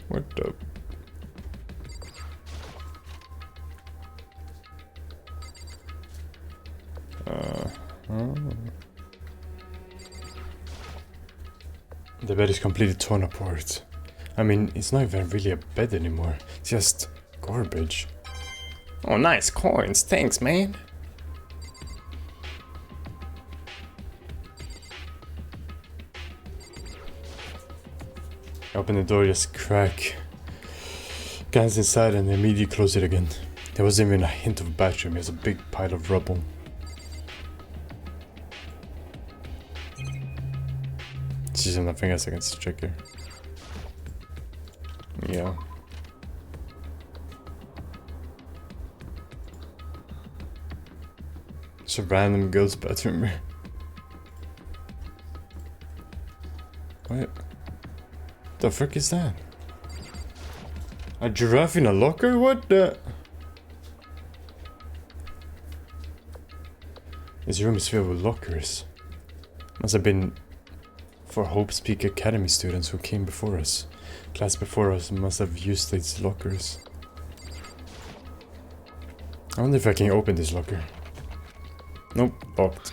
What the... Oh. The bed is completely torn apart. I mean, it's not even really a bed anymore. It's just garbage. Oh, nice coins. Thanks, man. I open the door, just crack. Glance inside and immediately close it again. There wasn't even a hint of a bathroom. There's a big pile of rubble. There's nothing else I can check here. Yeah. It's a random girl's bathroom. What the frick is that? A giraffe in a locker? What the? This room is filled with lockers. Must have been for Hope's Peak Academy students who came before us. Class before us must have used these lockers. I wonder if I can open this locker. Nope, locked.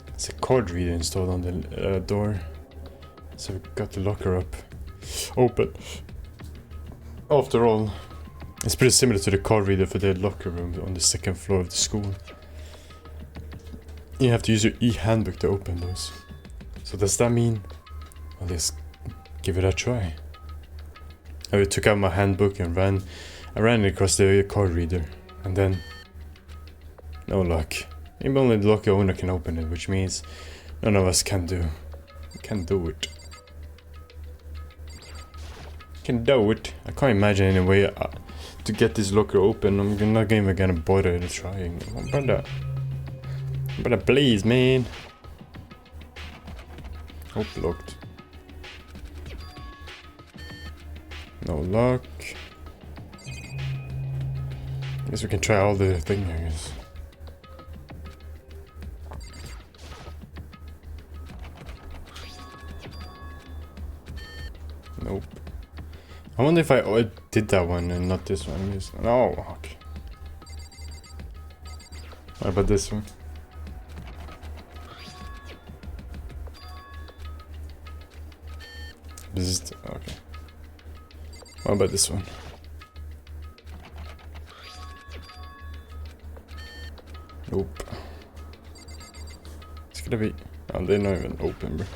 It's a card reader installed on the door. So we got the locker up. Open. After all, it's pretty similar to the card reader for the locker room on the second floor of the school. You have to use your e-handbook to open those. So does that mean... Well, let's give it a try. I took out my handbook and I ran it across the card reader. And then... No luck. Maybe only the locker owner can open it, which means none of us can do it. Can do it. I can't imagine any way to get this locker open. I'm not even gonna bother trying. Brother, please, man. Oh, locked. No luck. Guess we can try all the thing, I guess. Nope. I wonder if I did that one and not this one. No, okay. What about this one? This is okay. What about this one? Nope. It's gonna be... Oh, they're not even open, bro.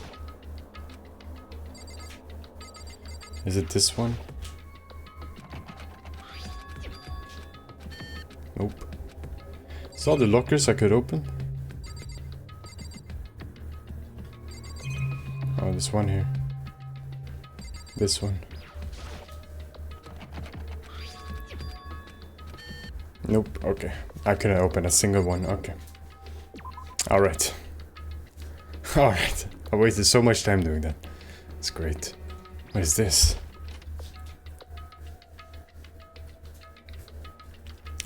Is it this one? Nope. Is all the lockers I could open? Oh, this one here. This one. Nope, okay. I couldn't open a single one, okay. Alright. Alright. I wasted so much time doing that. It's great. What is this?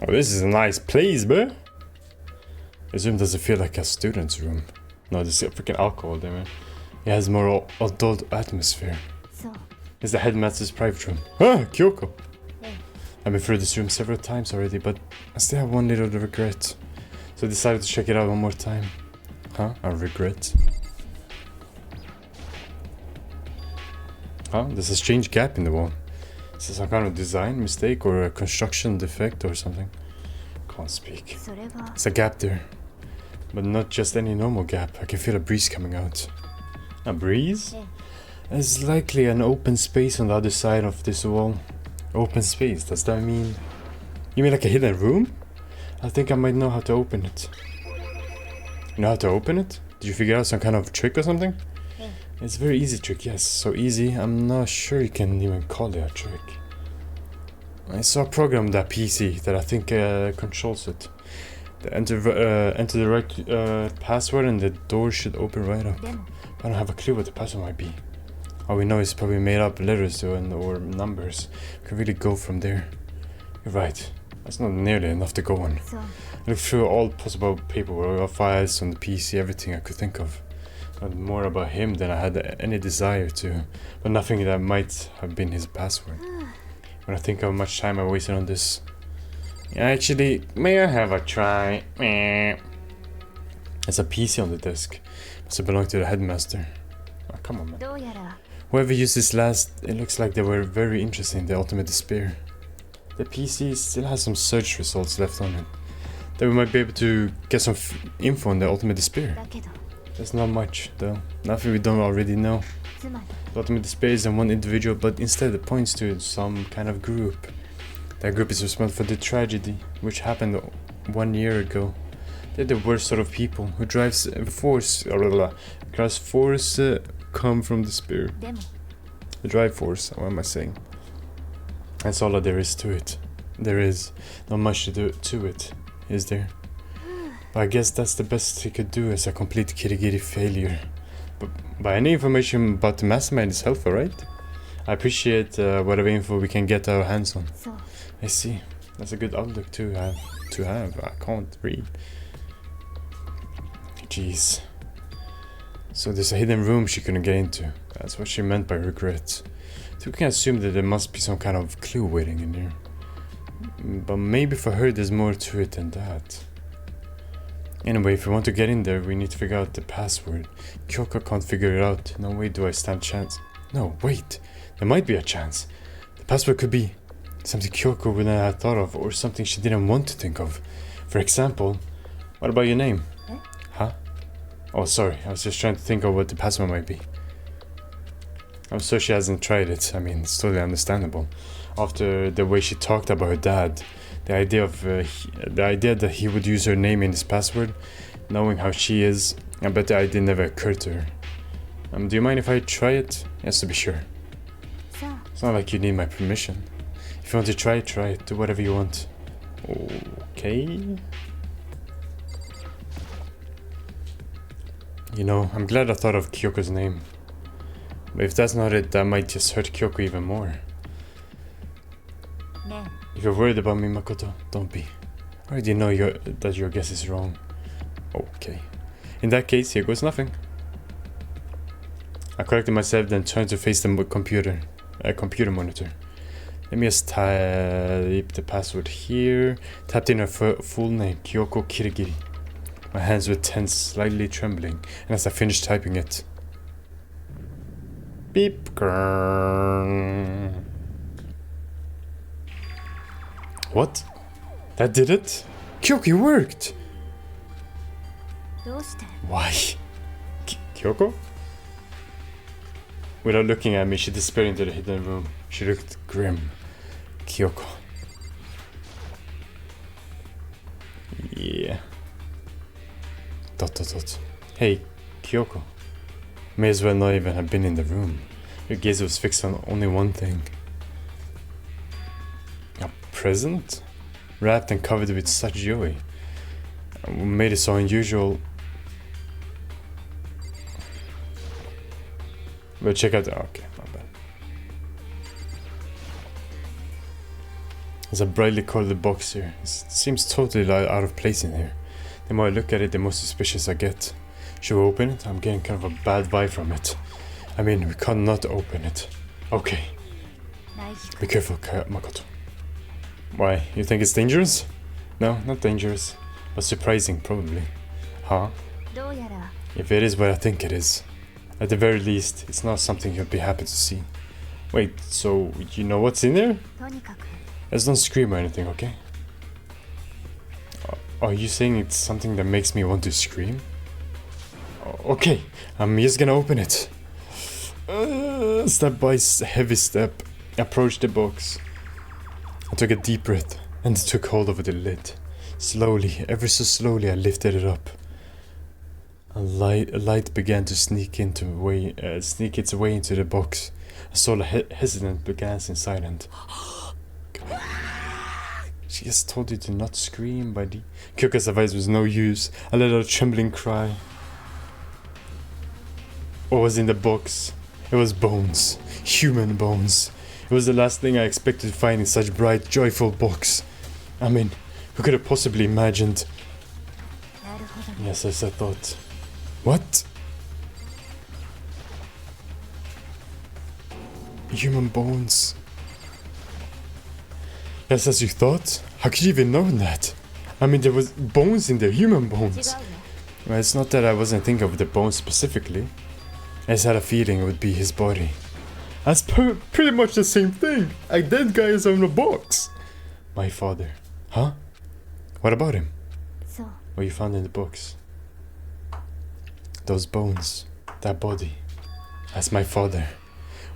Oh, this is a nice place, bro. This room doesn't feel like a student's room. No, there's freaking alcohol there, man. It has more adult atmosphere. It's the headmaster's private room. Ah, Kyoko! I've been through this room several times already, but I still have one little regret. So I decided to check it out one more time. Huh? A regret? Huh? There's a strange gap in the wall. Is this some kind of design mistake or a construction defect or something? Can't speak. It's a gap there. But not just any normal gap. I can feel a breeze coming out. A breeze? There's likely an open space on the other side of this wall. Open space, does that mean... You mean like a hidden room? I think I might know how to open it. You know how to open it? Did you figure out some kind of trick or something? It's a very easy trick, yes. So easy, I'm not sure you can even call it a trick. I saw a program on that PC that I think controls it. Enter the right password and the door should open right up. I don't have a clue what the password might be. All we know is probably made up letters or numbers. We can really go from there. You're right. That's not nearly enough to go on. I looked through all possible paperwork, all files on the PC, everything I could think of. Not more about him than I had any desire to, but nothing that might have been his password. When I think of how much time I wasted on this. Actually, may I have a try? There's a PC on the desk. Must have belonged to the headmaster. Oh, come on, man. Whoever used this last, it looks like they were very interested in the ultimate despair. The PC still has some search results left on it. That we might be able to get some info on the ultimate despair. There's not much, though. Nothing we don't already know. The ultimate despair isn't one individual, but instead it points to some kind of group. That group is responsible for the tragedy, which happened 1 year ago. They're the worst sort of people who drives force, come from despair. The drive force, what am I saying? That's all that there is to it. There is not much to do to it, is there? But I guess that's the best he could do as a complete Kirigiri failure. But by any information about the mastermind is helpful, right? I appreciate whatever info we can get our hands on. I see. That's a good outlook to have. I can't read. Jeez. So there's a hidden room she couldn't get into. That's what she meant by regret. So we can assume that there must be some kind of clue waiting in here. But maybe for her there's more to it than that. Anyway, if we want to get in there, we need to figure out the password. Kyoko can't figure it out. No way do I stand a chance. No, wait. There might be a chance. The password could be something Kyoko wouldn't have thought of, or something she didn't want to think of. For example, what about your name? Huh? Oh, sorry. I was just trying to think of what the password might be. I'm sure she hasn't tried it. I mean, it's totally understandable. After the way she talked about her dad, the idea that he would use her name in his password, knowing how she is, I bet the idea never occurred to her. Do you mind if I try it? Yes, to be sure. It's not like you need my permission. If you want to try it. Do whatever you want. Okay. You know, I'm glad I thought of Kyoko's name. But if that's not it, that might just hurt Kyoko even more. If you're worried about me, Makoto, don't be. I already know that your guess is wrong. Okay. In that case, here goes nothing. I corrected myself, then turned to face the computer monitor. Let me just type the password here. Tapped in her full name, Kyoko Kirigiri. My hands were tense, slightly trembling, and as I finished typing it... Beep. What? That did it? Kyoko, it worked! Why? Kyoko? Without looking at me, she disappeared into the hidden room. She looked grim. Kyoko. Yeah. ... Hey, Kyoko. May as well not even have been in the room. Your gaze was fixed on only one thing. A present? Wrapped and covered with such joy. What made it so unusual? Well, check out the... Okay, not bad. There's a brightly colored box here. It seems totally out of place in here. The more I look at it, the more suspicious I get. Should we open it? I'm getting kind of a bad vibe from it. I mean, we can't not open it. Okay. Be careful, Makoto. Why? You think it's dangerous? No, not dangerous. But surprising, probably. Huh? If it is what I think it is. At the very least, it's not something you'll be happy to see. Wait, so you know what's in there? Let's don't scream or anything, okay? Are you saying it's something that makes me want to scream? Okay, I'm just gonna open it. Step by heavy step, approached the box. I took a deep breath and took hold of the lid. Slowly, ever so slowly, I lifted it up. A light began to sneak its way into the box. I saw a hesitant glance inside and... She just told you to not scream, buddy. Kyoko's advice was no use. I let out a trembling cry. What was in the box? It was bones. Human bones. It was the last thing I expected to find in such bright, joyful box. I mean, who could have possibly imagined? Yes, as I thought. What? Human bones. Yes, as you thought? How could you even know that? I mean, there was bones in there, human bones. Well, it's not that I wasn't thinking of the bones specifically. I just had a feeling it would be his body. That's pretty much the same thing. A dead guy is on a box. My father. Huh? What about him? What you found in the box? Those bones. That body. That's my father.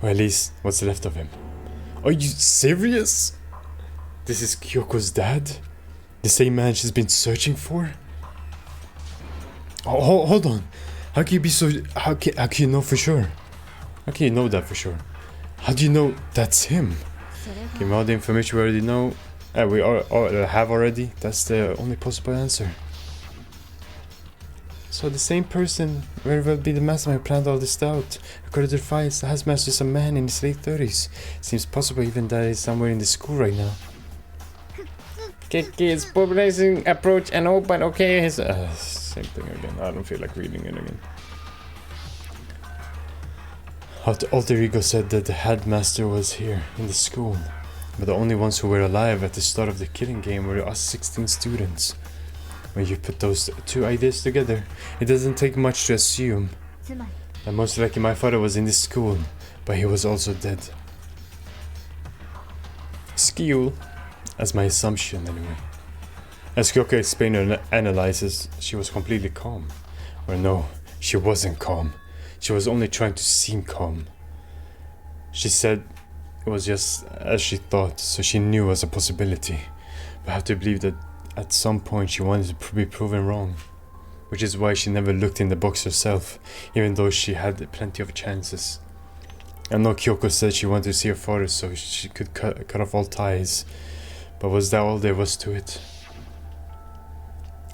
Or at least what's left of him. Are you serious? This is Kyoko's dad? The same man she's been searching for? Oh, hold on. How can you be so... How can you know for sure? How can you know that for sure? How do you know that's him? Given all the information we already know... we have already. That's the only possible answer. So the same person very well be the mastermind who planned all this out. According to the files, the housemaster is a man in his late 30s. Seems possible even that he's somewhere in the school right now. Kids, population approach and open. Okay, his same thing again. I don't feel like reading it again. Alter Ego said that the headmaster was here in the school, but the only ones who were alive at the start of the killing game were us 16 students. When you put those two ideas together, it doesn't take much to assume that most likely my father was in this school, but he was also dead. Skill, as my assumption anyway. As Kyoko explained her analysis, she was completely calm. Or no, she wasn't calm. She was only trying to seem calm. She said it was just as she thought, so she knew it was a possibility. But I have to believe that at some point she wanted to be proven wrong. Which is why she never looked in the box herself, even though she had plenty of chances. I know Kyoko said she wanted to see her father so she could cut off all ties. But was that all there was to it?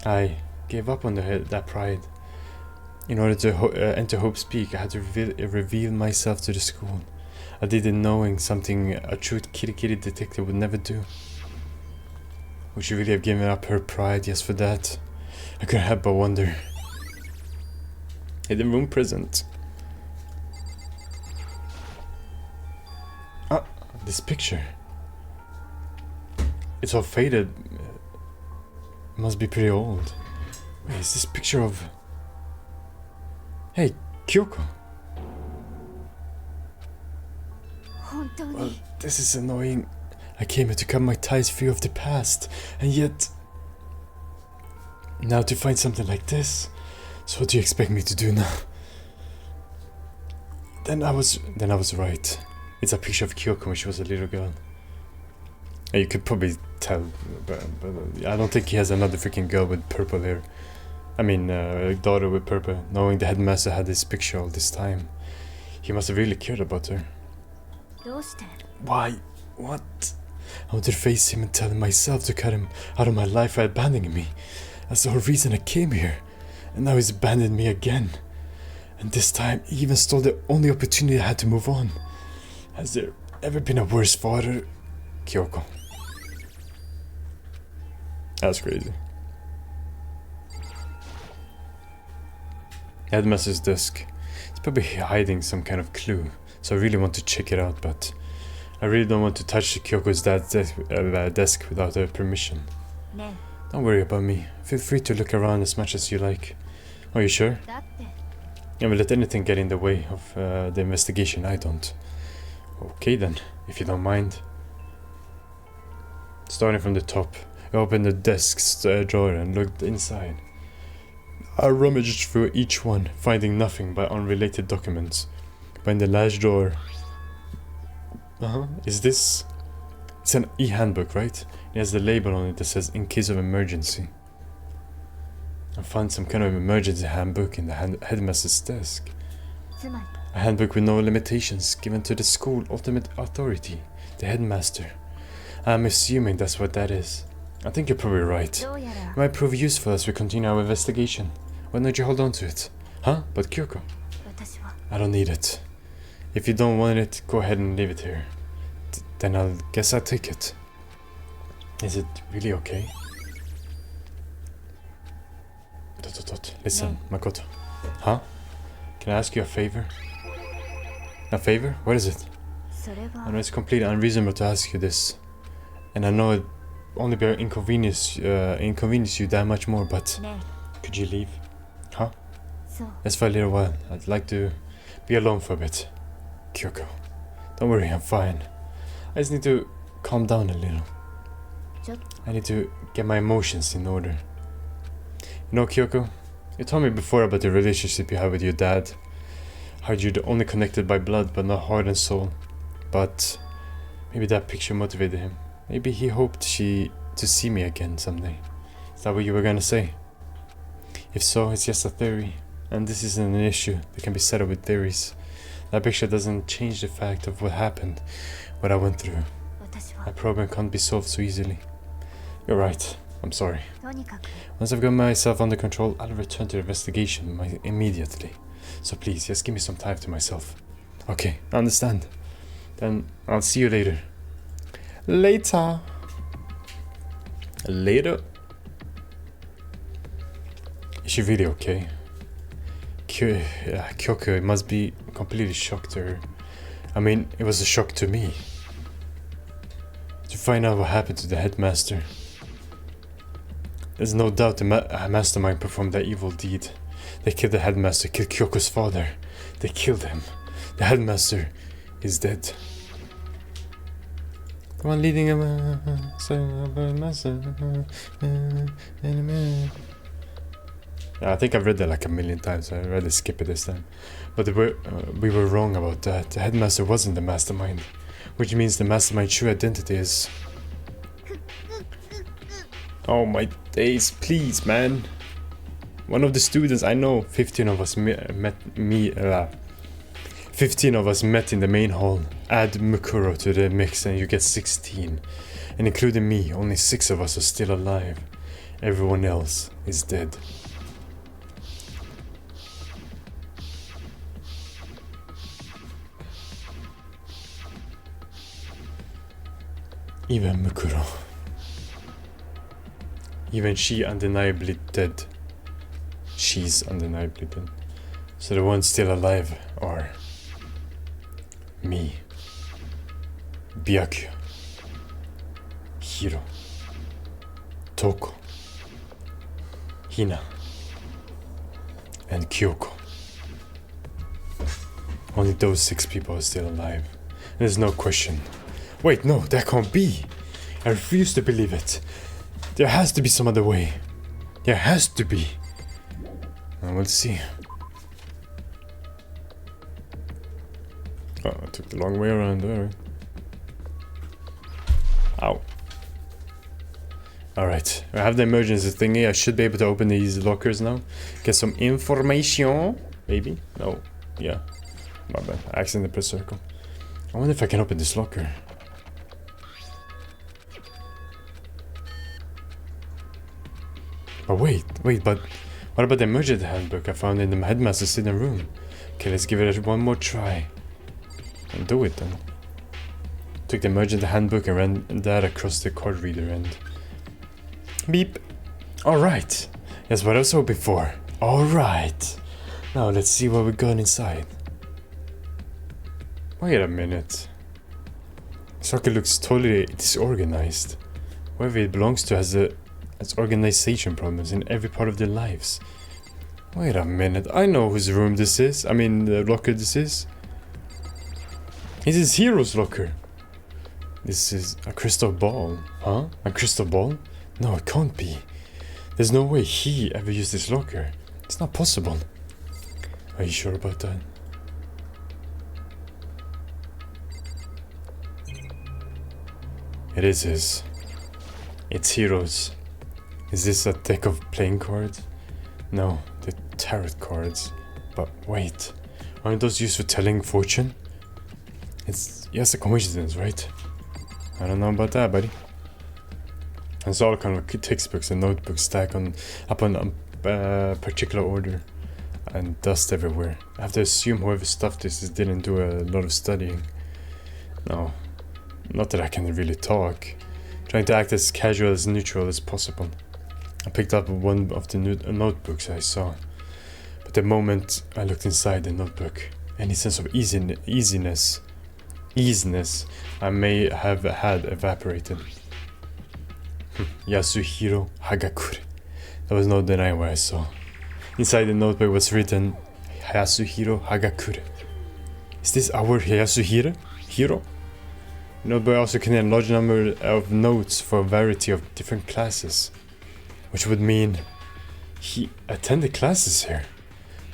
I gave up on that pride. In order to enter Hope's Peak, I had to reveal myself to the school. I did it knowing something a true kitty detective would never do. Would she really have given up her pride just for that? I couldn't help but wonder. Hidden room present. Ah, this picture. It's all faded. It must be pretty old. Wait, is this picture of... Hey, Kyoko. Well, this is annoying. I came here to cut my ties free of the past, and yet... Now to find something like this. So what do you expect me to do now? Then I was right. It's a picture of Kyoko when she was a little girl. And you could probably tell, but I don't think he has another freaking girl with purple hair. I mean, a daughter with purple. Knowing the headmaster had this picture all this time, he must have really cared about her. Why? What? I wanted to face him and tell him myself to cut him out of my life for abandoning me. That's the whole reason I came here. And now he's abandoned me again. And this time, he even stole the only opportunity I had to move on. Has there ever been a worse father? Kyoko. That's crazy. Headmaster's desk. It's probably hiding some kind of clue. So I really want to check it out, but I really don't want to touch Kyoko's dad's desk without her permission. No. Don't worry about me. Feel free to look around as much as you like. Are you sure? I will let anything get in the way of the investigation. I don't. Okay then, if you don't mind. Starting from the top, I opened the desk's drawer and looked inside. I rummaged through each one, finding nothing but unrelated documents. But in the last drawer... is this... It's an e-handbook, right? It has the label on it that says, in case of emergency. I found some kind of emergency handbook in the headmaster's desk. A handbook with no limitations, given to the school ultimate authority, the headmaster. I'm assuming that's what that is. I think you're probably right. It might prove useful as we continue our investigation. Why don't you hold on to it? Huh? But Kyoko? I don't need it. If you don't want it, go ahead and leave it here. Then I'll guess I'll take it. Is it really okay? Listen, Makoto. Huh? Can I ask you a favor? A favor? What is it? I know it's completely unreasonable to ask you this. And I know it only be inconvenience you that much more, but could you leave? Huh? Just for a little while. I'd like to be alone for a bit. Kyoko. Don't worry, I'm fine. I just need to calm down a little. I need to get my emotions in order. You know, Kyoko, you told me before about the relationship you have with your dad. How you're only connected by blood but not heart and soul. But maybe that picture motivated him. Maybe he hoped to see me again someday. Is that what you were gonna say? If so, it's just a theory. And this isn't an issue that can be settled with theories. That picture doesn't change the fact of what happened, what I went through. That problem can't be solved so easily. You're right. I'm sorry. Once I've got myself under control, I'll return to the investigation immediately. So please, just give me some time to myself. Okay, I understand. Then I'll see you later. Later. Is she really okay? Kyoko must be completely shocked to her. I mean, it was a shock to me. To find out what happened to the headmaster. There's no doubt the mastermind performed that evil deed. They killed the headmaster, killed Kyoko's father. They killed him. The headmaster is dead. The one leading him. Yeah, I think I've read that like a million times, so I'd rather skip it this time. But we were wrong about that. The headmaster wasn't the mastermind, which means the mastermind's true identity is... Oh my days, please, man. One of the students I know, 15 of us met in the main hall. Add Mukuro to the mix and you get 16. And including me, only 6 of us are still alive. Everyone else is dead. Even Mukuro. Even she undeniably dead. She's undeniably dead. So the ones still alive are me, Byakuya, Hiro, Toko, Hina, and Kyoko. Only those 6 people are still alive. There's no question. Wait, no, that can't be. I refuse to believe it. There has to be some other way. There has to be. And we'll see. Oh, I took the long way around there. Ow. Alright, I have the emergency thingy. I should be able to open these lockers now. Get some information. Maybe? No. Yeah. My bad. I accidentally pressed circle. I wonder if I can open this locker. But wait, but what about the emergency handbook I found in the headmaster's hidden room? Okay, let's give it one more try. And do it then. Took the emergency handbook and ran that across the card reader and... Beep. Alright. That's what I was hoping for. Alright. Now let's see what we got inside. Wait a minute. This locker looks totally disorganized. Whoever it belongs to has organization problems in every part of their lives. Wait a minute, I know whose room this is. I mean, the locker this is. This is Hiro's locker. This is a crystal ball. Huh? A crystal ball? No, it can't be. There's no way he ever used this locker. It's not possible. Are you sure about that? It is his. It's Hiro's. Is this a deck of playing cards? No, they're tarot cards. But wait, aren't those used for telling fortune? It's just a coincidence, right? I don't know about that, buddy. It's all kind of textbooks and notebooks stacked up on a particular order, and dust everywhere. I have to assume whoever stuffed this didn't do a lot of studying. No, not that I can really talk. Trying to act as casual as neutral as possible. I picked up one of the notebooks I saw, but the moment I looked inside the notebook, any sense of easiness I may have had evaporated. Yasuhiro Hagakure. There was no denying what I saw. Inside the notebook was written Yasuhiro Hagakure. Is this our Yasuhiro? Hiro? The notebook also contained a large number of notes for a variety of different classes. Which would mean he attended classes here.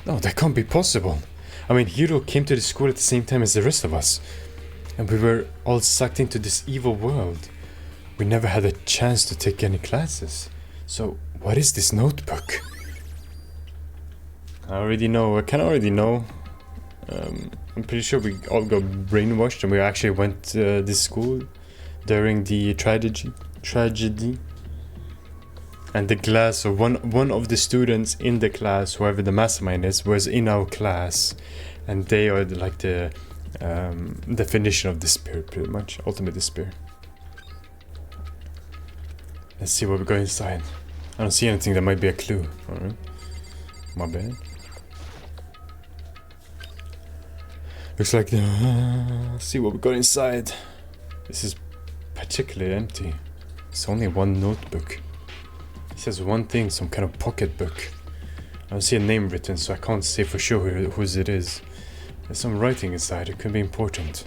No, that can't be possible. I mean, Hiro came to the school at the same time as the rest of us. And we were all sucked into this evil world. We never had a chance to take any classes. So, what is this notebook? I already know. I can already know. I'm pretty sure we all got brainwashed and we actually went to this school during the tragedy. And the class, or one of the students in the class, whoever the mastermind is, was in our class. And they are like the definition of despair, pretty much. Ultimate despair. Let's see what we got inside. I don't see anything that might be a clue. Alright. My bad. Looks like let's see what we got inside. This is particularly empty. It's only one notebook. says one thing, some kind of pocketbook. I don't see a name written, so I can't say for sure whose it is. There's some writing inside, it could be important.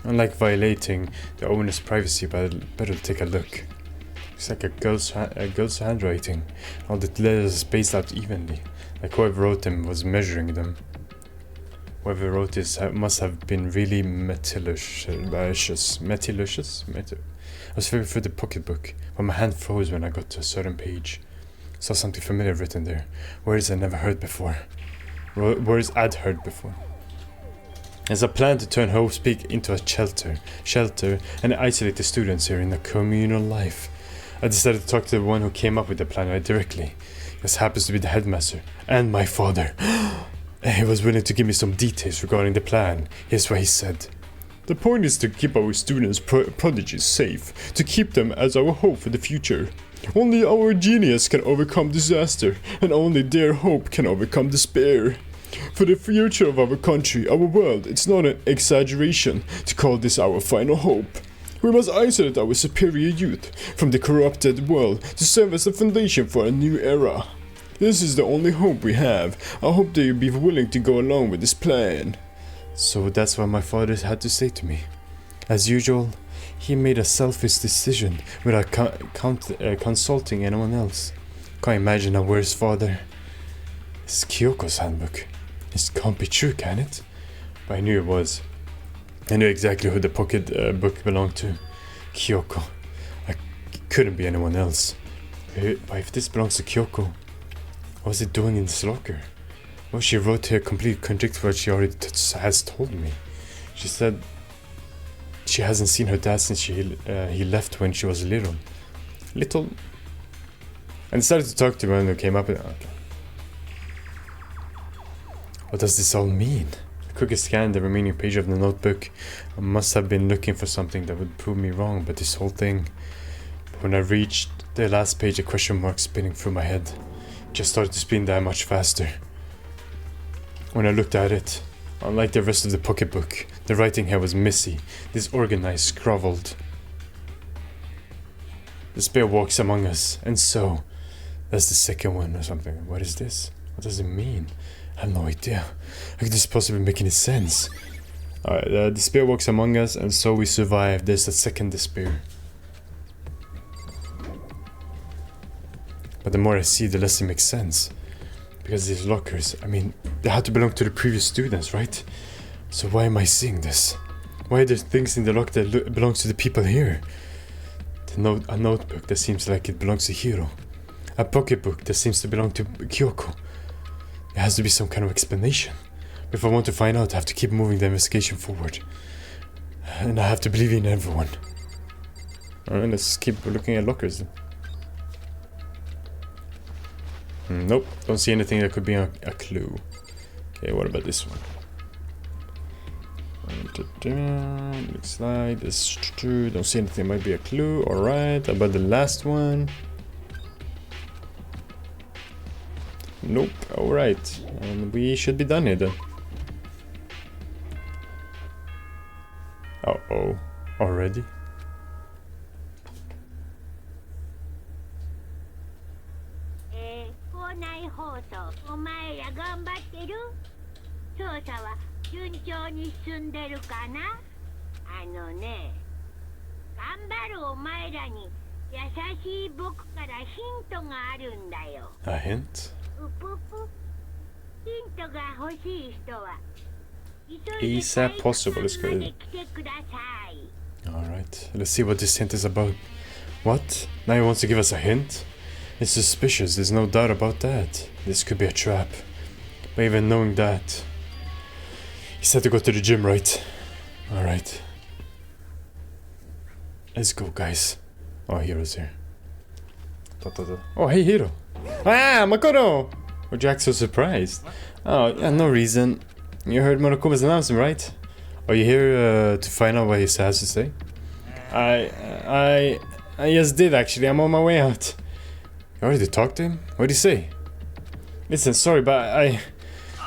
Unlike violating the owner's privacy, but better take a look. It's like a girl's handwriting. All the letters are spaced out evenly, like whoever wrote them was measuring them. Whoever wrote this must have been really metilicious. I was flipping through the pocketbook, but my hand froze when I got to a certain page. Saw something familiar written there. Words I never heard before. Words I'd heard before. There's a plan to turn Hope Speak into a shelter, and isolate the students here in a communal life. I decided to talk to the one who came up with the plan directly. This happens to be the headmaster, and my father. He was willing to give me some details regarding the plan. Here's what he said. The point is to keep our students' prodigies safe, to keep them as our hope for the future. Only our genius can overcome disaster, and only their hope can overcome despair. For the future of our country, our world, it's not an exaggeration to call this our final hope. We must isolate our superior youth from the corrupted world to serve as a foundation for a new era. This is the only hope we have. I hope that you'll be willing to go along with this plan. So that's what my father had to say to me. As usual, he made a selfish decision without consulting anyone else. Can't imagine a worse father. It's Kyoko's handbook. This can't be true, can it? But I knew it was. I knew exactly who the pocket book belonged to. Kyoko. It couldn't be anyone else. But if this belongs to Kyoko, what was it doing in this locker? What she wrote here completely contradicts what she already has told me. She said she hasn't seen her dad since he left when she was little. And started to talk to her when they came up. Okay. What does this all mean? I quickly scanned the remaining page of the notebook. I must have been looking for something that would prove me wrong, but this whole thing... When I reached the last page, a question mark spinning through my head just started to spin that much faster. When I looked at it, unlike the rest of the pocketbook, the writing here was messy, disorganized, scrawled. The spear walks among us, and so... That's the second one or something. What is this? What does it mean? I have no idea. How could this possibly make any sense? Alright, the spear walks among us, and so we survive. There's a second despair. But the more I see, the less it makes sense. Because these lockers, I mean, they had to belong to the previous students, right? So why am I seeing this? Why are there things in the locker that belongs to the people here? A notebook that seems like it belongs to Hiro. A pocketbook that seems to belong to Kyoko. There has to be some kind of explanation. If I want to find out, I have to keep moving the investigation forward. And I have to believe in everyone. Alright, let's keep looking at lockers. Nope, don't see anything that could be a clue. Okay, what about this one? Looks like this is true. Don't see anything, might be a clue. Alright, about the last one. Nope, alright. And we should be done here then. Uh-oh, already? A hint? ASAP possible is good. Alright, let's see what this hint is about. What? Now he wants to give us a hint? It's suspicious, there's no doubt about that. This could be a trap. But even knowing that... He said to go to the gym, right? Alright. Let's go, guys. Oh, Hiro's here. Oh, hey, Hiro. Ah, Makoto! Why'd you act so surprised? Oh, yeah, no reason. You heard Monokuma's announcement, right? Are you here to find out what he has to say? I just did, actually. I'm on my way out. You already talked to him? What'd he say? Listen, sorry, but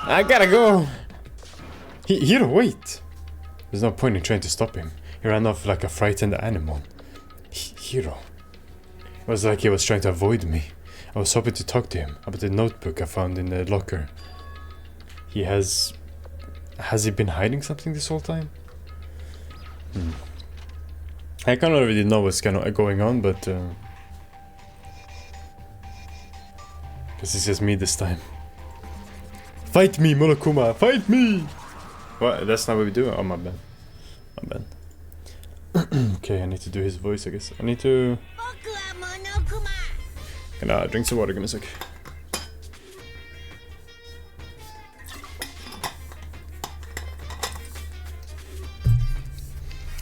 I gotta go. Hiro, wait. There's no point in trying to stop him. He ran off like a frightened animal. Hiro. It was like he was trying to avoid me. I was hoping to talk to him about the notebook I found in the locker. Has he been hiding something this whole time? I kind of already know what's going on, but guess it's just me this time. Fight me, Monokuma! Fight me! What? That's not what we do? Oh, my bad. My bad. Okay, I need to do his voice, I guess. I need to... Gonna drink some water, give me a sec.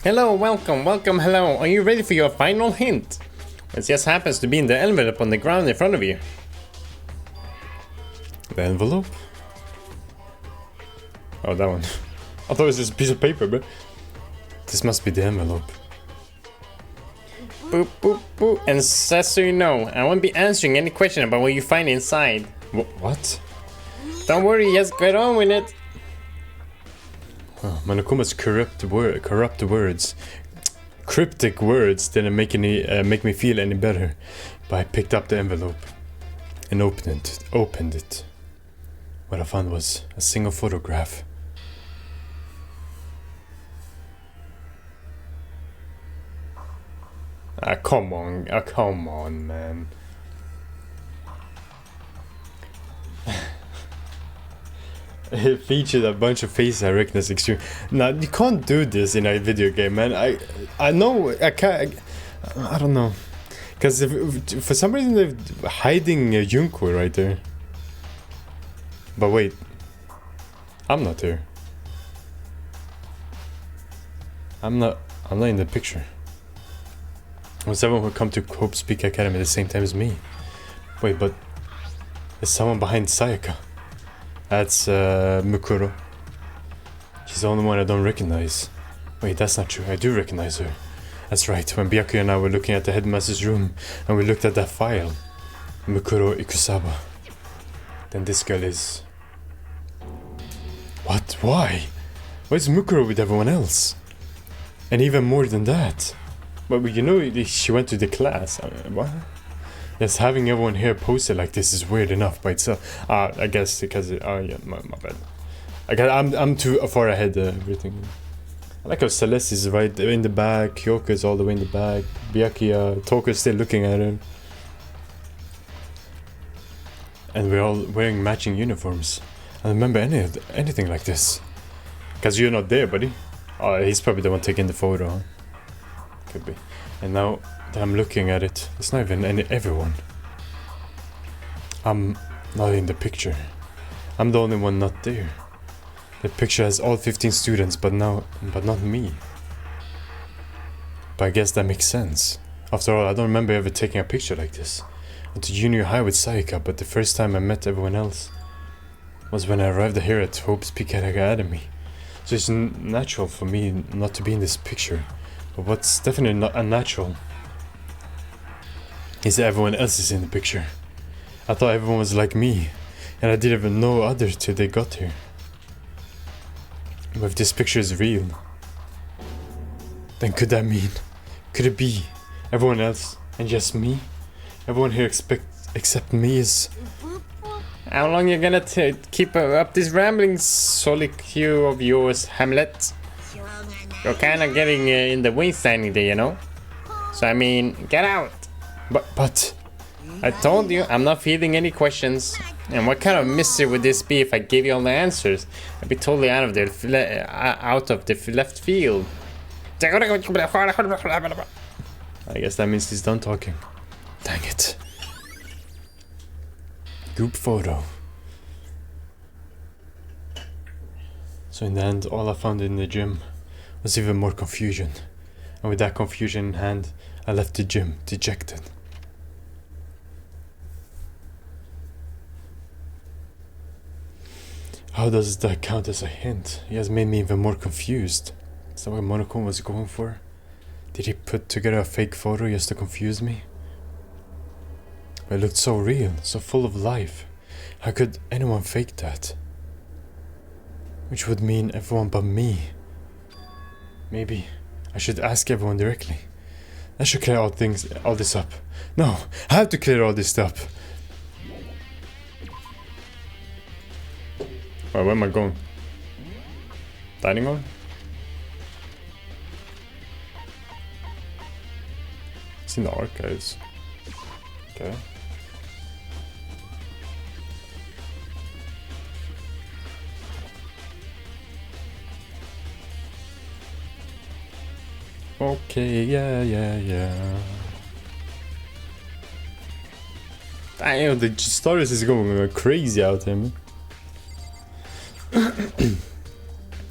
Hello, welcome, hello. Are you ready for your final hint? It just happens to be in the envelope on the ground in front of you. The envelope? Oh, that one. I thought it was just a piece of paper, but... This must be the envelope. Boop, boop, boop. And just so you know, I won't be answering any question about what you find inside. What? Don't worry, just get on with it. Oh, Monokuma's cryptic words didn't make me feel any better. But I picked up the envelope and opened it. What I found was a single photograph. Come on, man. It featured a bunch of face I recognize extreme. Now you can't do this in a video game, man. I know I can't. I don't know, because for some reason they're hiding Junko right there. But wait, I'm not there. I'm not in the picture. Was someone who come to Hope Speak Academy at the same time as me? Wait, but there's someone behind Sayaka. That's Mukuro. She's the only one I don't recognize. Wait, that's not true. I do recognize her. That's right. When Byakuya and I were looking at the headmaster's room and we looked at that file, Mukuro Ikusawa. Then this girl is... What? Why? Why is Mukuro with everyone else? And even more than that. But you know, she went to the class. What? Yes, having everyone here posted like this is weird enough by itself. I guess because yeah, my bad. I'm too far ahead of everything. I like how Celeste is right in the back, Kyoko is all the way in the back, Byakuya, Toko is still looking at him. And we're all wearing matching uniforms. I don't remember anything like this. Because you're not there, buddy. Oh, he's probably the one taking the photo, huh? Could be. And now that I'm looking at it, it's not even everyone. I'm not in the picture. I'm the only one not there. The picture has all 15 students, but not me. But I guess that makes sense. After all, I don't remember ever taking a picture like this. I went to junior high with Sayaka, but the first time I met everyone else was when I arrived here at Hope's Peak Academy. So it's natural for me not to be in this picture. But what's definitely not unnatural is that everyone else is in the picture. I thought everyone was like me, and I didn't even know others till they got here. But if this picture is real, then could it be everyone else and just me? Everyone here except me is... How long you gonna keep up this rambling solitude of yours, Hamlet? You're kinda getting in the way standing there, you know? So I mean, get out! But... I told you, I'm not feeling any questions. And what kind of mystery would this be if I gave you all the answers? I'd be totally out of the left field. I guess that means he's done talking. Dang it. Group photo. So in the end, all I found in the gym was even more confusion. And with that confusion in hand, I left the gym dejected. How does that count as a hint? He has made me even more confused. Is that what Monokuma was going for? Did he put together a fake photo just to confuse me? It looked so real, so full of life. How could anyone fake that? Which would mean everyone but me. Maybe I should ask everyone directly. I should clear all this up. No, I have to clear all this up. Where am I going? Dining hall? It's in the archives. Okay. Okay, yeah. Damn, the stories is going crazy out here, man.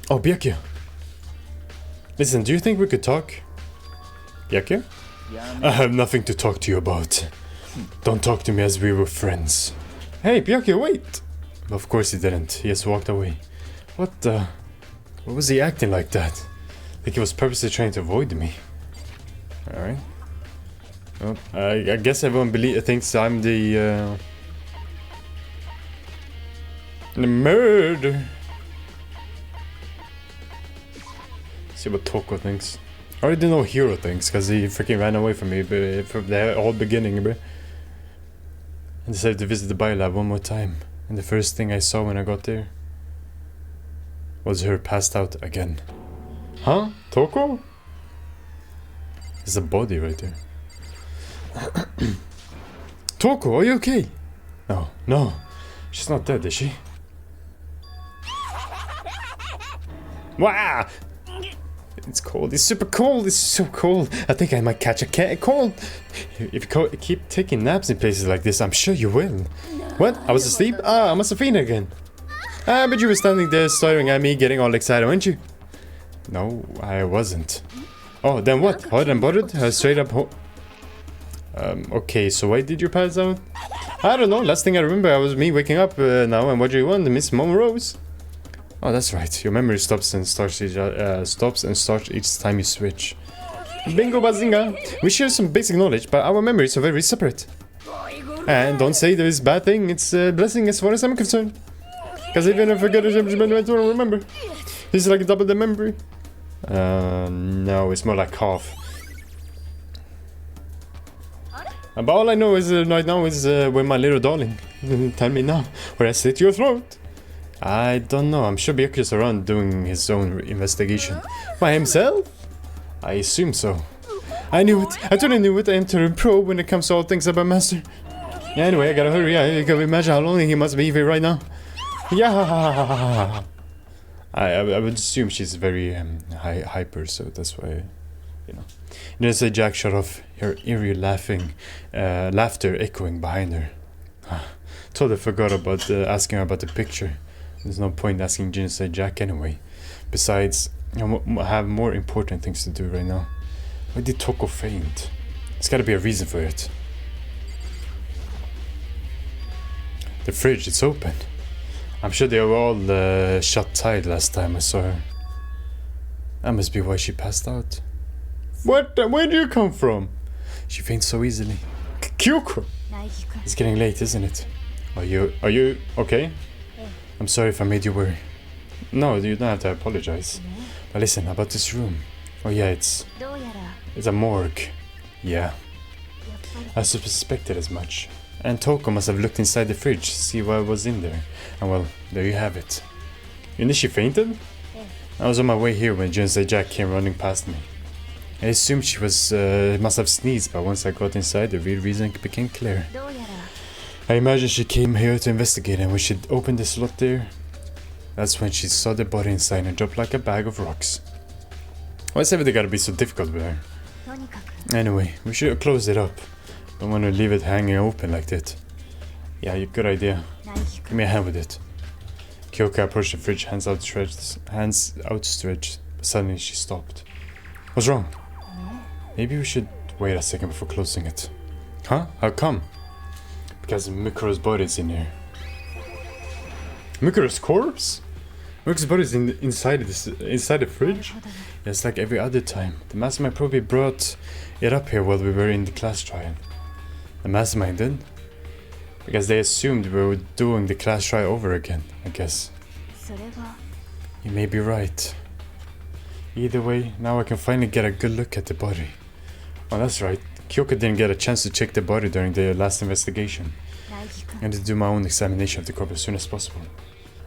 Oh, Byakuya. Listen, do you think we could talk? Byakuya? I have nothing to talk to you about. Don't talk to me as we were friends. Hey, Byakuya, wait! Of course he didn't. He just walked away. What was he acting like that? Like he was purposely trying to avoid me. Alright. Well, I guess everyone thinks I'm the murder. See what Toko thinks. I already know Hiro thinks, because he freaking ran away from me from the whole beginning, bro. And decided to visit the biolab one more time. And the first thing I saw when I got there was her passed out again. Huh? Toko? There's a body right there. Toko, are you okay? No. She's not dead, is she? Wow! It's cold. It's super cold. It's so cold. I think I might catch a cold. If you keep taking naps in places like this, I'm sure you will. What? I was asleep? I must have fainted again. But you were standing there staring at me, getting all excited, weren't you? No, I wasn't. Oh, then what? Hot and bothered? Straight up okay, so why did you pass out? I don't know. Last thing I remember, I was me waking up now, and what do you want? Miss Monroe's? Oh, that's right. Your memory stops and starts each time you switch. Bingo bazinga! We share some basic knowledge, but our memories are very separate. And don't say there is bad thing. It's a blessing as far as I'm concerned. Because even if I forget it, I don't remember. This is like double the memory. No, it's more like half. But all I know is right now is where my little darling. Tell me now, where I slit your throat. I don't know. I'm sure Byakuya's around doing his own investigation. By himself? I assume so. I knew it. I totally knew it. I am to pro when it comes to all things about Master. Yeah, anyway, I gotta hurry. You can imagine how lonely he must be here right now. Yeah. I would assume she's very hyper, so that's why, you know. And as Jack shut off, her eerie laughter echoing behind her. Totally forgot about asking her about the picture. There's no point asking Jinsei Jack anyway. Besides, I have more important things to do right now. Why did Toko faint? There's gotta be a reason for it. The fridge, it's open. I'm sure they were all shut tight last time I saw her. That must be why she passed out. What? Where do you come from? She faints so easily. Kyoko! It's getting late, isn't it? Are you okay? I'm sorry if I made you worry. No, you don't have to apologize. But listen, about this room. Oh yeah, it's a morgue. Yeah. I suspected as much. And Toko must have looked inside the fridge to see what was in there. And well, there you have it. You know she fainted? I was on my way here when Jinsei Jack came running past me. I assumed she must have sneezed, but once I got inside, the real reason became clear. I imagine she came here to investigate, and when she opened the slot there, that's when she saw the body inside and dropped like a bag of rocks. Why is everything gotta be so difficult with her? Anyway, we should have closed it up. Don't want to leave it hanging open like that. Yeah, good idea. Give me a hand with it. Kyoka approached the fridge, hands outstretched. But suddenly she stopped. What's wrong? Maybe we should wait a second before closing it. Huh? How come? Because Mikuro's body is in here. Mikuro's corpse? Mikuro's body is inside the fridge? Yeah, it's like every other time. The mastermind probably brought it up here while we were in the class trial. The mastermind did? Because they assumed we were doing the class trial over again, I guess. You may be right. Either way, now I can finally get a good look at the body. Oh, that's right. Kyoka didn't get a chance to check the body during the last investigation. I need to do my own examination of the corpse as soon as possible.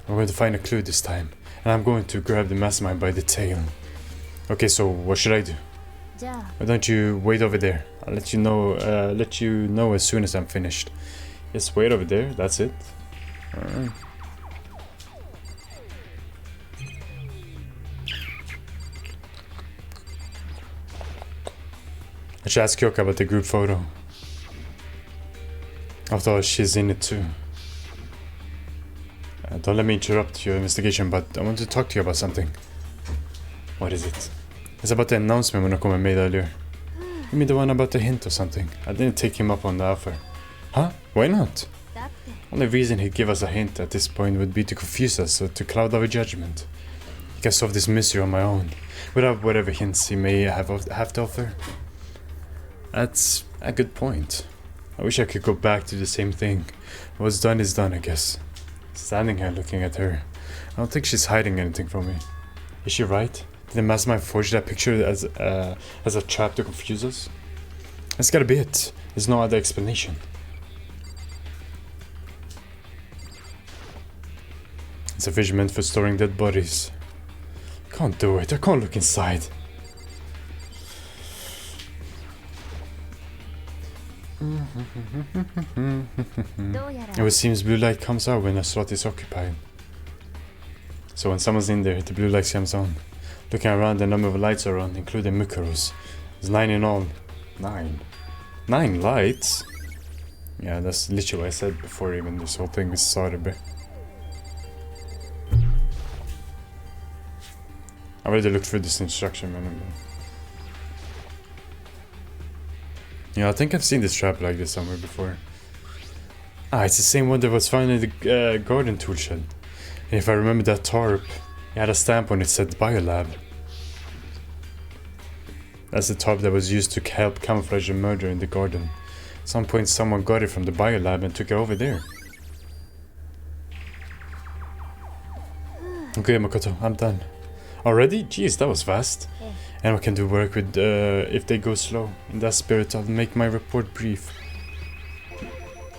I'm going to find a clue this time, and I'm going to grab the mastermind by the tail. Okay, so what should I do? Why don't you wait over there? I'll let you know as soon as I'm finished. Just wait over there, that's it. Alright. I should ask Kyoka about the group photo. After all, she's in it too. Don't let me interrupt your investigation, but I want to talk to you about something. What is it? It's about the announcement Monokuma made earlier. You mean the one about the hint or something? I didn't take him up on the offer. Huh? Why not? Only reason he'd give us a hint at this point would be to confuse us or to cloud our judgment. I can solve this mystery on my own, without whatever hints he may have to offer. That's a good point. I wish I could go back to the same thing. What's done is done, I guess. Standing here looking at her, I don't think she's hiding anything from me. Is she right? Did the mastermind forge that picture as a trap to confuse us? That's gotta be it. There's no other explanation. It's a fish meant for storing dead bodies. I can't do it. I can't look inside. It seems blue light comes out when a slot is occupied. So when someone's in there, the blue light comes on. Looking around, the number of lights are on, including Mukuro's. There's 9 in all. 9? 9 lights? Yeah, that's literally what I said before even this whole thing started, bro. I already looked through this instruction manual. Yeah, I think I've seen this trap like this somewhere before. Ah, it's the same one that was found in the garden tool shed. And if I remember that tarp, it had a stamp on it that said Biolab. That's the tarp that was used to help camouflage a murder in the garden. At some point someone got it from the Biolab and took it over there. Okay, Makoto, I'm done. Already? Jeez, that was fast. And I can do work with if they go slow. In that spirit, I'll make my report brief.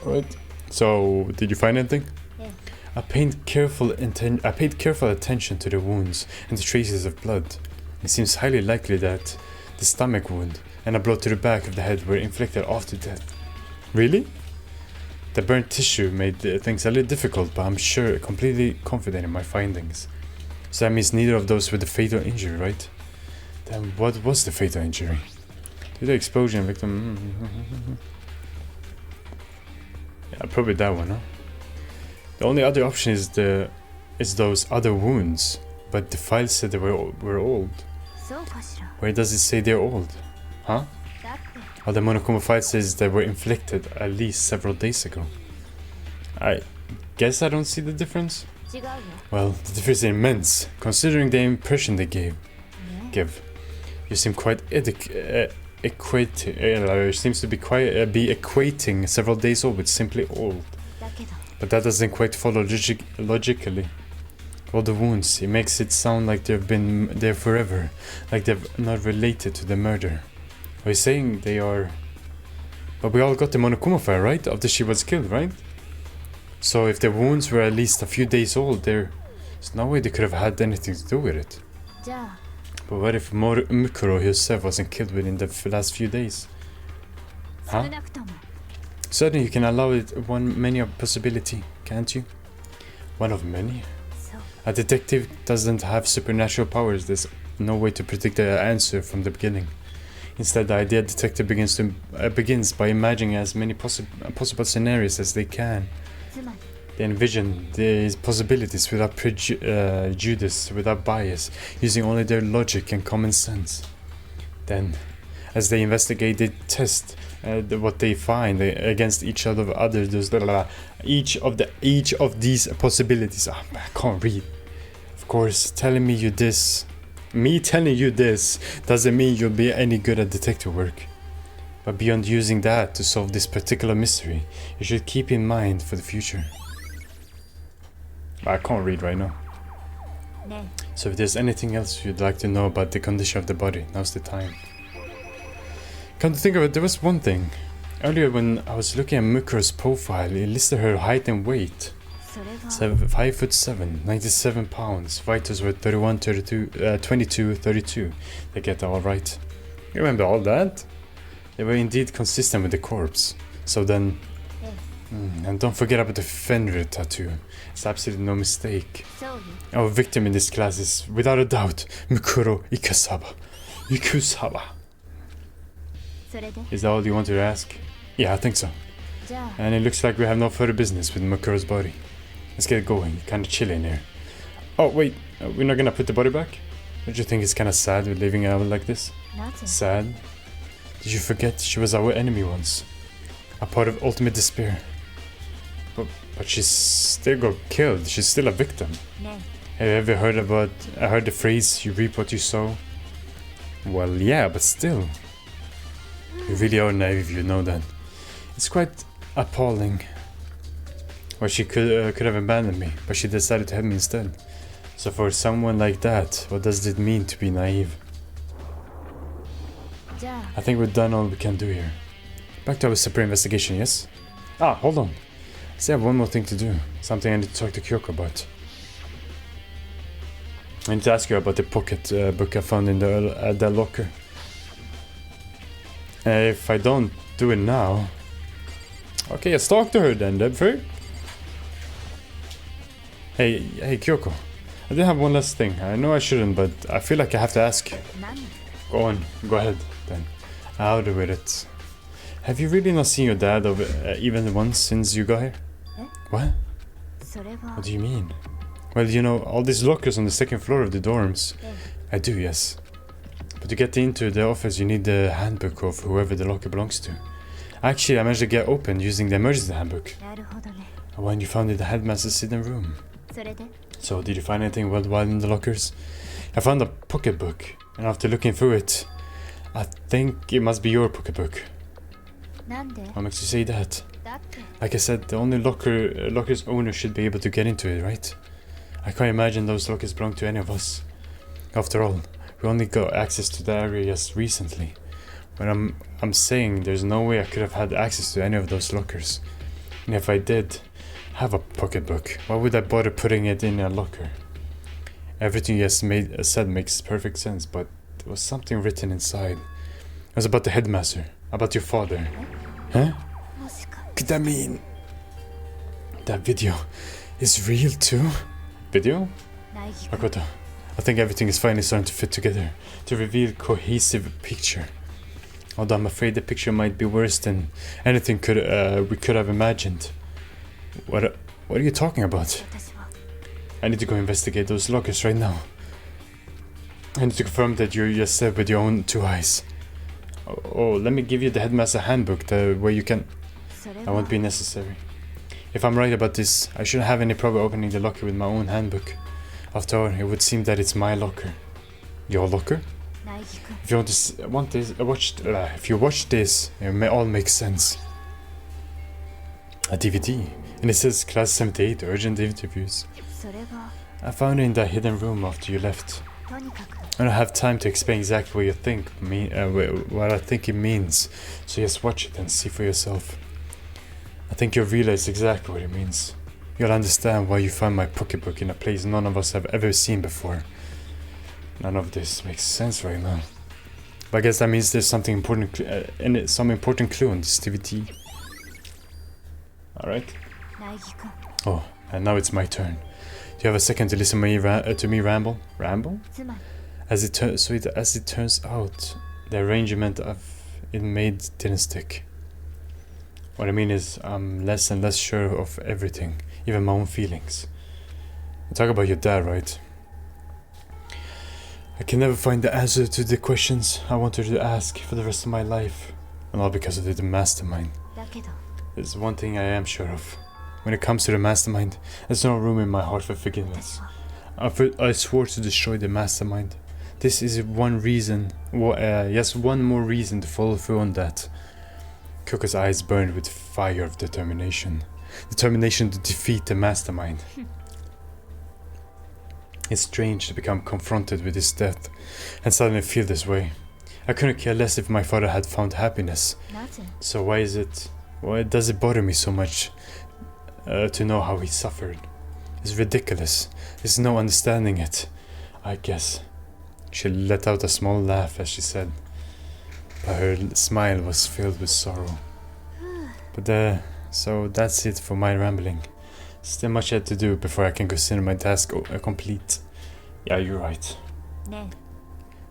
Alright. So, did you find anything? Yeah. I paid careful attention to the wounds and the traces of blood. It seems highly likely that the stomach wound and a blow to the back of the head were inflicted after death. Really? The burnt tissue made things a little difficult, but I'm completely confident in my findings. So that means neither of those were the fatal injury, right? Then what was the fatal injury? Did the explosion victim... Yeah, probably that one, huh? The only other option is those other wounds, but the file said they were old. Where does it say they're old? Huh? Oh, the Monokuma file says they were inflicted at least several days ago. I guess I don't see the difference. Well, the difference is immense, considering the impression they give. You seem quite seems to be equating several days old with simply old. But that doesn't quite follow logically. All the wounds, it makes it sound like they've been there forever, like they're not related to the murder. Are you saying they are... But we all got the Monokuma file, right? After she was killed, right? So if the wounds were at least a few days old, there's no way they could have had anything to do with it. But what if Mukuro herself wasn't killed within the last few days? Huh? Certainly you can allow it many a possibility, can't you? One of many? A detective doesn't have supernatural powers. There's no way to predict the answer from the beginning. Instead, the idea detective begins by imagining as many possible scenarios as they can. They envision these possibilities without prejudice, without bias, using only their logic and common sense. Then, as they investigate, they test what they find against each of each of these possibilities. Oh, I can't read. Of course, me telling you this doesn't mean you'll be any good at detective work. But beyond using that to solve this particular mystery, you should keep in mind for the future. I can't read right now. So if there's anything else you'd like to know about the condition of the body, now's the time. Come to think of it, there was one thing. Earlier when I was looking at Mukuro's profile, it listed her height and weight. 5'7", 97 pounds. Vitals were 31, 32, 22, 32. They get all right. You remember all that? They were indeed consistent with the corpse. So then... and don't forget about the Fenrir tattoo. It's absolutely no mistake. Our victim in this class is, without a doubt, Mikuro Ikusawa. Is that all you wanted to ask? Yeah, I think so. And it looks like we have no further business with Makuro's body. Let's get going. Kinda chilly in here. Oh, wait. We're not gonna put the body back? Don't you think it's kinda sad with leaving it out like this? Sad? Did you forget she was our enemy once? A part of ultimate despair. But she still got killed. She's still a victim. Have you ever heard about... I heard the phrase, you reap what you sow? Well, yeah, but still. You really are naive if you know that. It's quite appalling. Well, she could have abandoned me, but she decided to help me instead. So for someone like that, what does it mean to be naive? I think we've done all we can do here. Back to our separate investigation, yes? Ah, hold on. I still have one more thing to do. Something I need to talk to Kyoko about. I need to ask you about the pocket book I found in the locker. If I don't do it now... Okay, let's talk to her then, Debfrey. Hey, Kyoko. I do have one last thing. I know I shouldn't, but I feel like I have to ask. Go on, go ahead then. Out with it. Have you really not seen your dad even once since you got here? What? What do you mean? Well, you know, all these lockers on the second floor of the dorms. I do, yes. But to get into the office, you need the handbook of whoever the locker belongs to. Actually, I managed to get open using the emergency handbook. When you found it in the headmaster's hidden room. So, did you find anything worthwhile in the lockers? I found a pocketbook, and after looking through it, I think it must be your pocketbook. What makes you say that? Like I said, the only locker's owner should be able to get into it, right? I can't imagine those lockers belong to any of us. After all, we only got access to the area just recently. But I'm saying there's no way I could have had access to any of those lockers. And if I did have a pocketbook, why would I bother putting it in a locker? Everything you said makes perfect sense, but there was something written inside. It was about the headmaster, about your father. Huh? Could that mean that video is real too? Video? Makoto, I think everything is finally starting to fit together to reveal a cohesive picture. Although I'm afraid the picture might be worse than anything we could have imagined. What are you talking about? I need to go investigate those lockers right now. I need to confirm that you just said with your own two eyes. Oh, let me give you the headmaster handbook where you can... That won't be necessary. If I'm right about this, I shouldn't have any problem opening the locker with my own handbook. After all, it would seem that it's my locker. Your locker? If you if you watch this, it may all make sense. A DVD, and it says Class 78 Urgent Interviews. I found it in that hidden room after you left. I don't have time to explain exactly what I think it means, so just watch it and see for yourself. I think you'll realize exactly what it means. You'll understand why you found my pocketbook in a place none of us have ever seen before. None of this makes sense right now. But I guess that means there's something important some important clue on this DVD. Alright. Oh, and now it's my turn. Do you have a second to listen to me ramble? Ramble? As it turns out, the arrangement of it made didn't stick. What I mean is, I'm less and less sure of everything, even my own feelings. You talk about your dad, right? I can never find the answer to the questions I wanted to ask for the rest of my life. And all because of the mastermind. There's one thing I am sure of. When it comes to the mastermind, there's no room in my heart for forgiveness. I swore to destroy the mastermind. This is one reason, yes, one more reason to follow through on that. Kyoko's eyes burned with fire of determination. Determination to defeat the mastermind. It's strange to become confronted with his death and suddenly feel this way. I couldn't care less if my father had found happiness. So why does it bother me so much to know how he suffered. It's ridiculous. There's no understanding it, I guess. She let out a small laugh as she said, but her smile was filled with sorrow. But so that's it for my rambling. Still much yet to do before I can consider my task complete. Yeah, you're right.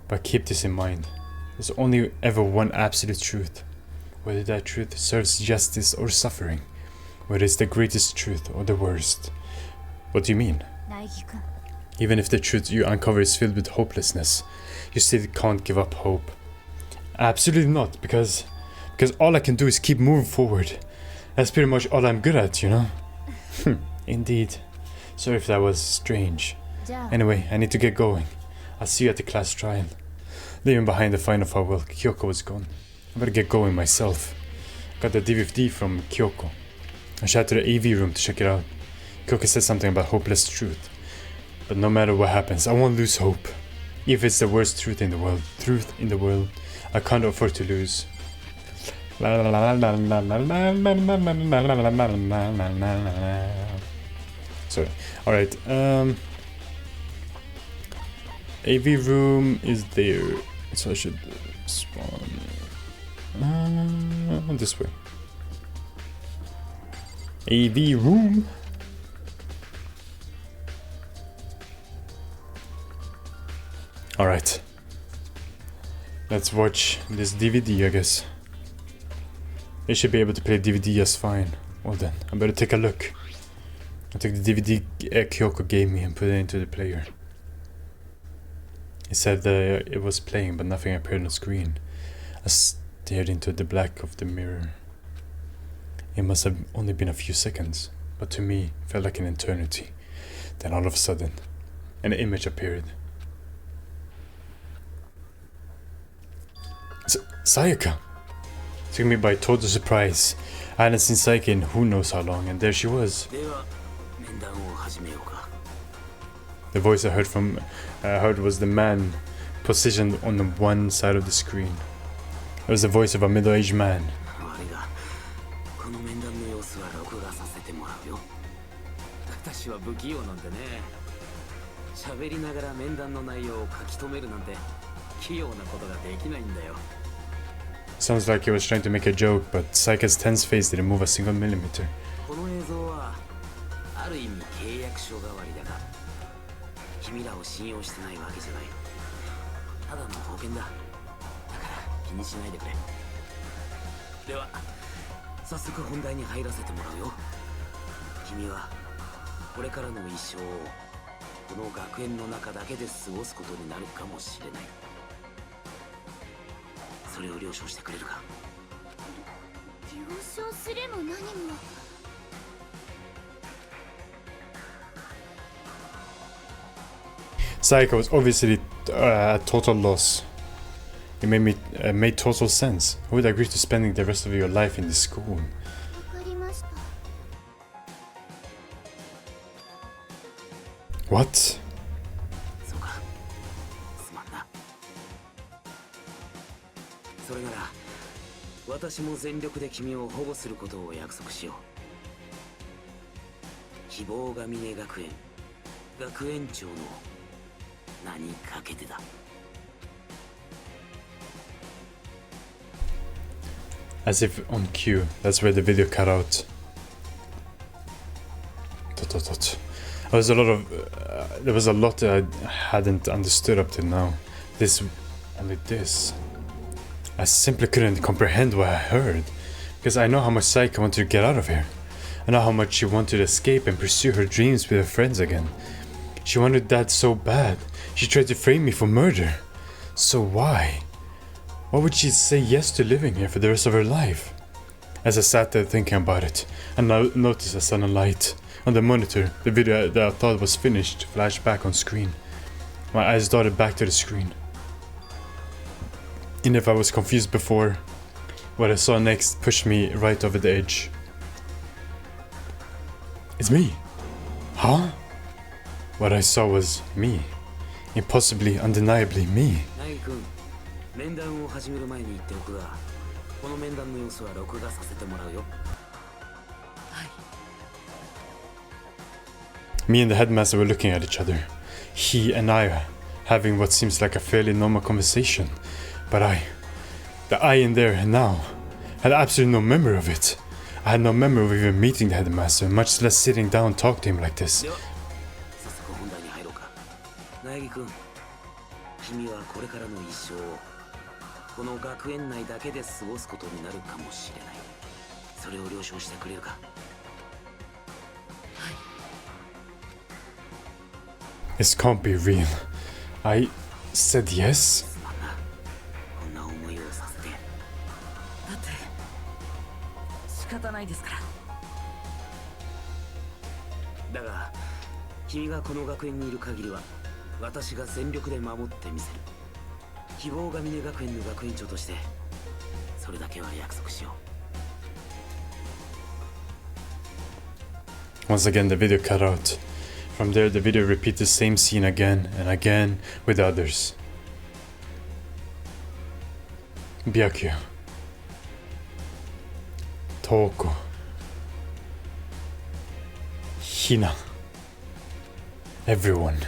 But keep this in mind. There's only ever one absolute truth. Whether that truth serves justice or suffering. Whether it's the greatest truth or the worst. What do you mean? Even if the truth you uncover is filled with hopelessness, you still can't give up hope. Absolutely not, because all I can do is keep moving forward. That's pretty much all I'm good at, you know? Indeed. Sorry if that was strange. Anyway, I need to get going. I'll see you at the class trial. Leaving behind the final farewell, Kyoko was gone. I better get going myself. Got the DVD from Kyoko. I shot to the AV room to check it out. Kyoko said something about hopeless truth. But no matter what happens, I won't lose hope. If it's the worst truth in the world, I can't afford to lose. Sorry. Alright, AV room is there. So I should spawn this way. AV room. Alright. Let's watch this DVD, I guess. They should be able to play DVD just fine. Well then, I better take a look. I took the DVD Kyoko gave me and put it into the player. It said it was playing, but nothing appeared on the screen. I stared into the black of the mirror. It must have only been a few seconds, but to me, it felt like an eternity. Then all of a sudden, an image appeared. Sayaka! Took me by total surprise. I hadn't seen Sayaka in who knows how long, and there she was. The voice I heard was the man positioned on the one side of the screen. It was the voice of a middle-aged man. Sounds like he was trying to make a joke, but Sayaka's tense face didn't move a single millimeter. Sayaka was obviously a total loss. It made total sense. Who would agree to spending the rest of your life in this school? What? As if on cue, that's where the video cut out. There was a lot that I hadn't understood up till now. This. I simply couldn't comprehend what I heard. Because I know how much Sayaka wanted to get out of here. I know how much she wanted to escape and pursue her dreams with her friends again. She wanted that so bad. She tried to frame me for murder. So why? Why would she say yes to living here for the rest of her life? As I sat there thinking about it, I noticed a sudden light. On the monitor, the video that I thought was finished flashed back on screen. My eyes darted back to the screen. And if I was confused before, what I saw next pushed me right over the edge. It's me! Huh? What I saw was me. Impossibly, undeniably me. Me and the headmaster were looking at each other. He and I having what seems like a fairly normal conversation. But the I in there now, had absolutely no memory of it. I had no memory of even meeting the headmaster, much less sitting down and talk to him like this. 苗木君、君はこれからの一生をこの学園内だけで過ごすことになるかもしれない。それを了承してくれるか？はい。 This can't be real. I said yes. こんな思いをさせて。だって仕方ないですから。だが、君がこの学園にいる限りは。 私が全力で守ってみせる。希望が峰学園の学園長としてそれだけは約束しよう。 Once again the video cut out. From there the video repeats the same scene again and again with others. Byakuya, Toko, Hina, everyone.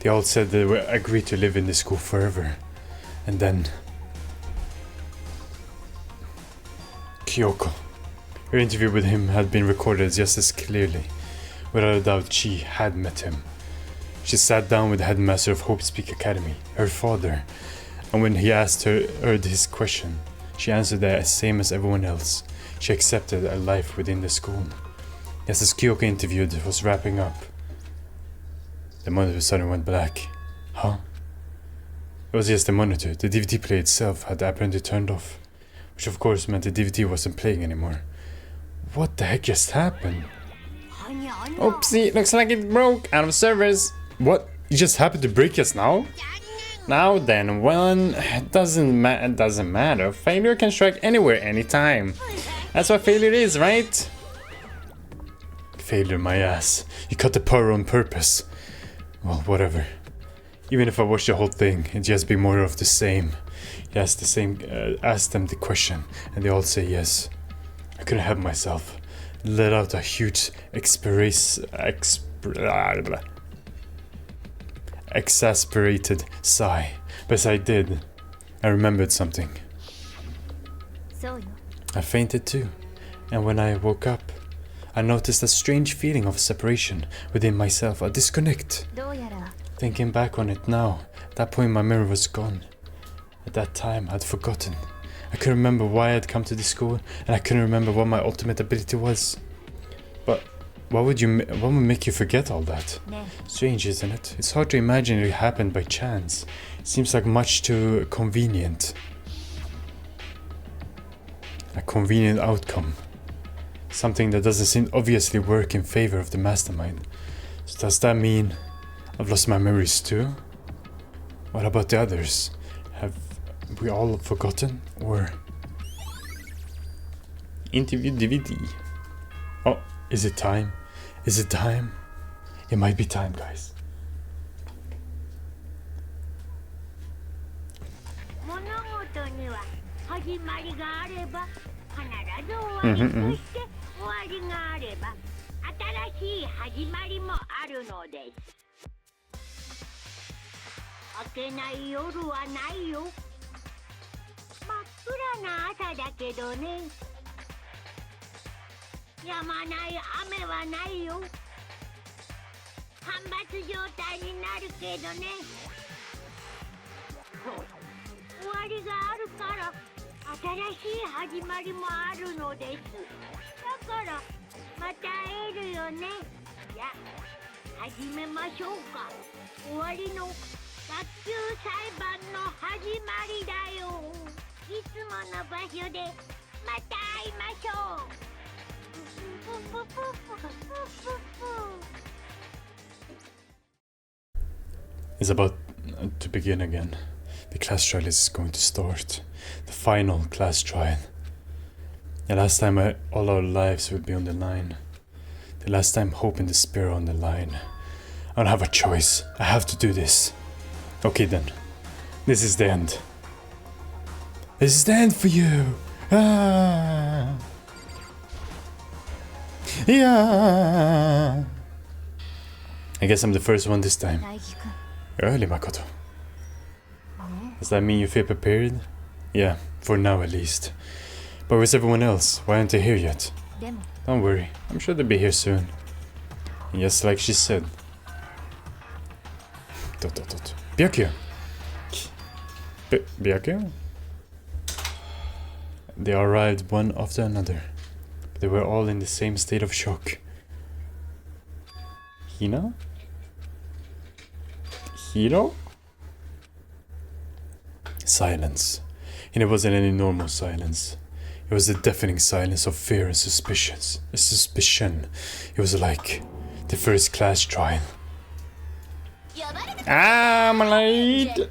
They all said they would agree to live in this school forever. And then Kyoko. Her interview with him had been recorded just as clearly. Without a doubt, she had met him. She sat down with the headmaster of Hope Speak Academy, her father, and when he asked her his question, she answered the same as everyone else. She accepted a life within the school. Just as Kyoko interviewed was wrapping up, the monitor suddenly went black. Huh? It was just the monitor. The DVD player itself had apparently turned off, which of course meant the DVD wasn't playing anymore. What the heck just happened? Oopsie, looks like it broke out of service. What? You just happened to break us now? Now then, well, it doesn't matter. Failure can strike anywhere, anytime. That's what failure is, right? Failure, my ass. You cut the power on purpose. Well, whatever. Even if I watched the whole thing, it'd just be more of the same. You ask them the question, and they all say yes. I couldn't help myself. Let out a huge exasperated sigh. But as I did, I remembered something. I fainted too, and when I woke up, I noticed a strange feeling of separation within myself, a disconnect. Thinking back on it now, at that point my memory was gone. At that time, I'd forgotten. I couldn't remember why I'd come to this school, and I couldn't remember what my ultimate ability was. But what would make you forget all that? Strange, isn't it? It's hard to imagine it happened by chance. It seems like much too convenient. A convenient outcome. Something that doesn't seem obviously work in favor of the mastermind. So does that mean I've lost my memories too? What about the others? Have we all forgotten? Or... Interview DVD. Oh, is it time? Is it time? It might be time, guys. 物事には始まりがあれば必ず終わり、そして終わりがあれば新しい始まりもあるのです。明けない夜はないよ。真っ暗な朝だけどね。止まない雨はないよ。干ばつ状態になるけどね。終わりがあるから新しい始まりもあるのです。だからまた会えるよね。じゃあ始めましょうか。終わりの学級裁判の始まりだよ。いつもの場所でまた会いましょう。It's about to begin again. The class trial is going to start. The final class trial. The last time all our lives would be on the line. The last time hope and despair are on the line. I don't have a choice. I have to do this. Okay then. This is the end. This is the end for you. Ah. Yeah. I guess I'm the first one this time. 大輝くん Early, Makoto. Does that mean you feel prepared? Yeah, for now at least. But where's everyone else? Why aren't they here yet? でも Don't worry, I'm sure they'll be here soon. And just like she said. Byakuya! Byakuya? They arrived one after another. But they were all in the same state of shock. Hina? Hiro? Silence. And it wasn't any normal silence. It was the deafening silence of fear and suspicion. It was like the first class trial. I'm late.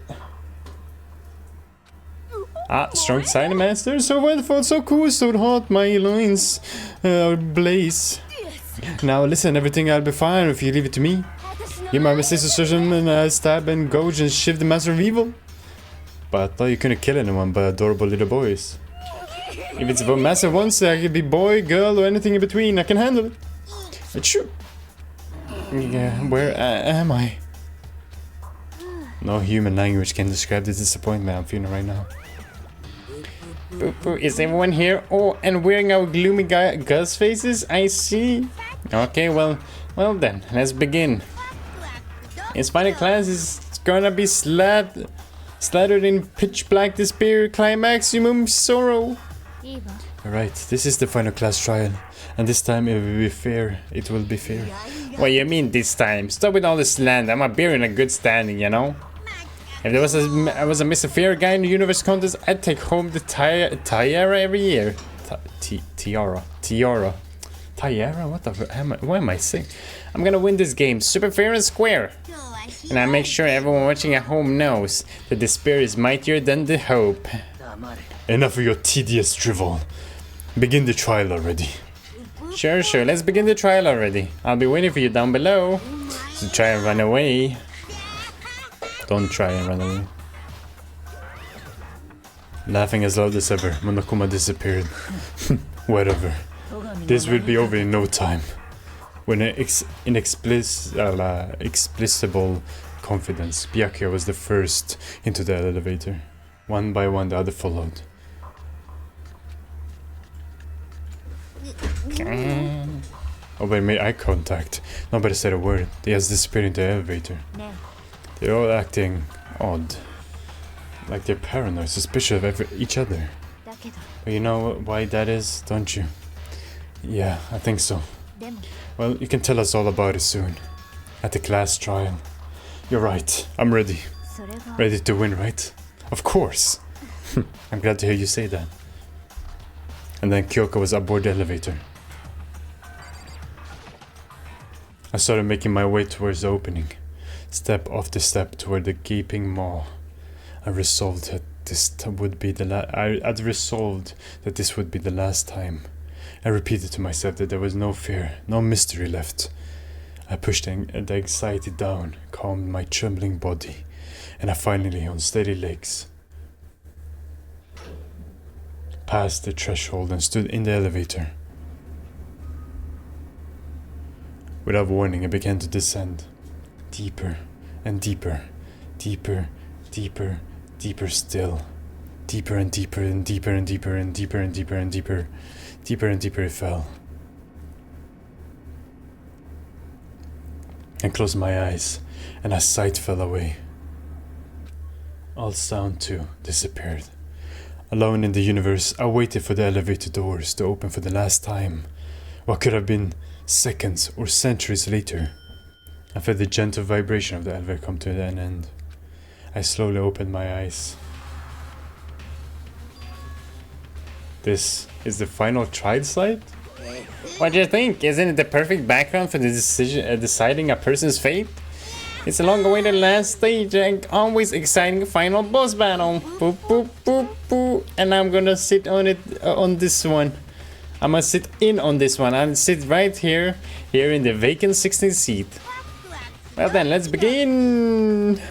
Strong silent master, so wonderful, so cool, so hot, my loins blaze. Now listen, everything I'll be fine if you leave it to me. You my mistakes to search him and stab and gouge and shift the master of evil. But I thought you couldn't kill anyone but adorable little boys. If it's about massive ones, I could be boy, girl, or anything in between. I can handle it. Achoo. Yeah, where am I? No human language can describe the disappointment I'm feeling right now. Is everyone here? Oh, and wearing our gloomy ghost faces? I see. Okay, well then, let's begin. His final class is gonna be slathered in pitch black despair, climaximum sorrow. いいわ Alright, this is the final class trial. And this time it will be fair. It will be fair. What you mean this time? Stop with all this slander. I'm a beer in a good standing, you know? If there was a Mr. Fair guy in the universe contest, I'd take home the tiara every year. Tiara. What the? What am I saying? I'm gonna win this game, super fair and square. And I make sure everyone watching at home knows that the spirit is mightier than the hope. Enough of your tedious drivel. Begin the trial already. Sure, let's begin the trial already. I'll be waiting for you down below. So try and run away. Don't try and run away. Laughing as loud as ever, Monokuma disappeared. Whatever. This will be over in no time. With an inexplicable confidence, Byakuya was the first into the elevator. One by one, the other followed. Nobody made eye contact. Nobody said a word. They just disappeared into the elevator. They're all acting odd. Like they're paranoid, suspicious of each other. だけど But you know why that is, don't you? Yeah, I think so. でも Well, you can tell us all about it soon. At the class trial. You're right. I'm ready. それが Ready to win, right? Of course. I'm glad to hear you say that. And then Kyoko was aboard the elevator. I started making my way towards the opening. Step after step toward the gaping maw. I resolved that this would be the I'd resolved that this would be the last time. I repeated to myself that there was no fear, no mystery left. I pushed the anxiety down, calmed my trembling body, and I finally, on steady legs, passed the threshold and stood in the elevator. Without warning, I began to descend. Deeper and deeper, deeper, deeper, deeper still. Deeper and deeper and deeper and deeper and deeper and deeper and deeper. Deeper and deeper it fell. I closed my eyes, and as sight fell away, all sound too disappeared. Alone in the universe, I waited for the elevator doors to open for the last time. What could have been seconds or centuries later? I felt the gentle vibration of the elevator come to an end. I slowly opened my eyes. This is the final trial site? What do you think? Isn't it the perfect background for the deciding a person's fate? It's a long-awaited last stage and always exciting final boss battle. Boop, boop, boop, boop. And I'm gonna sit on it, on this one. I'm gonna sit in on this one. I'll sit right here in the vacant 16th seat. Well then, let's begin.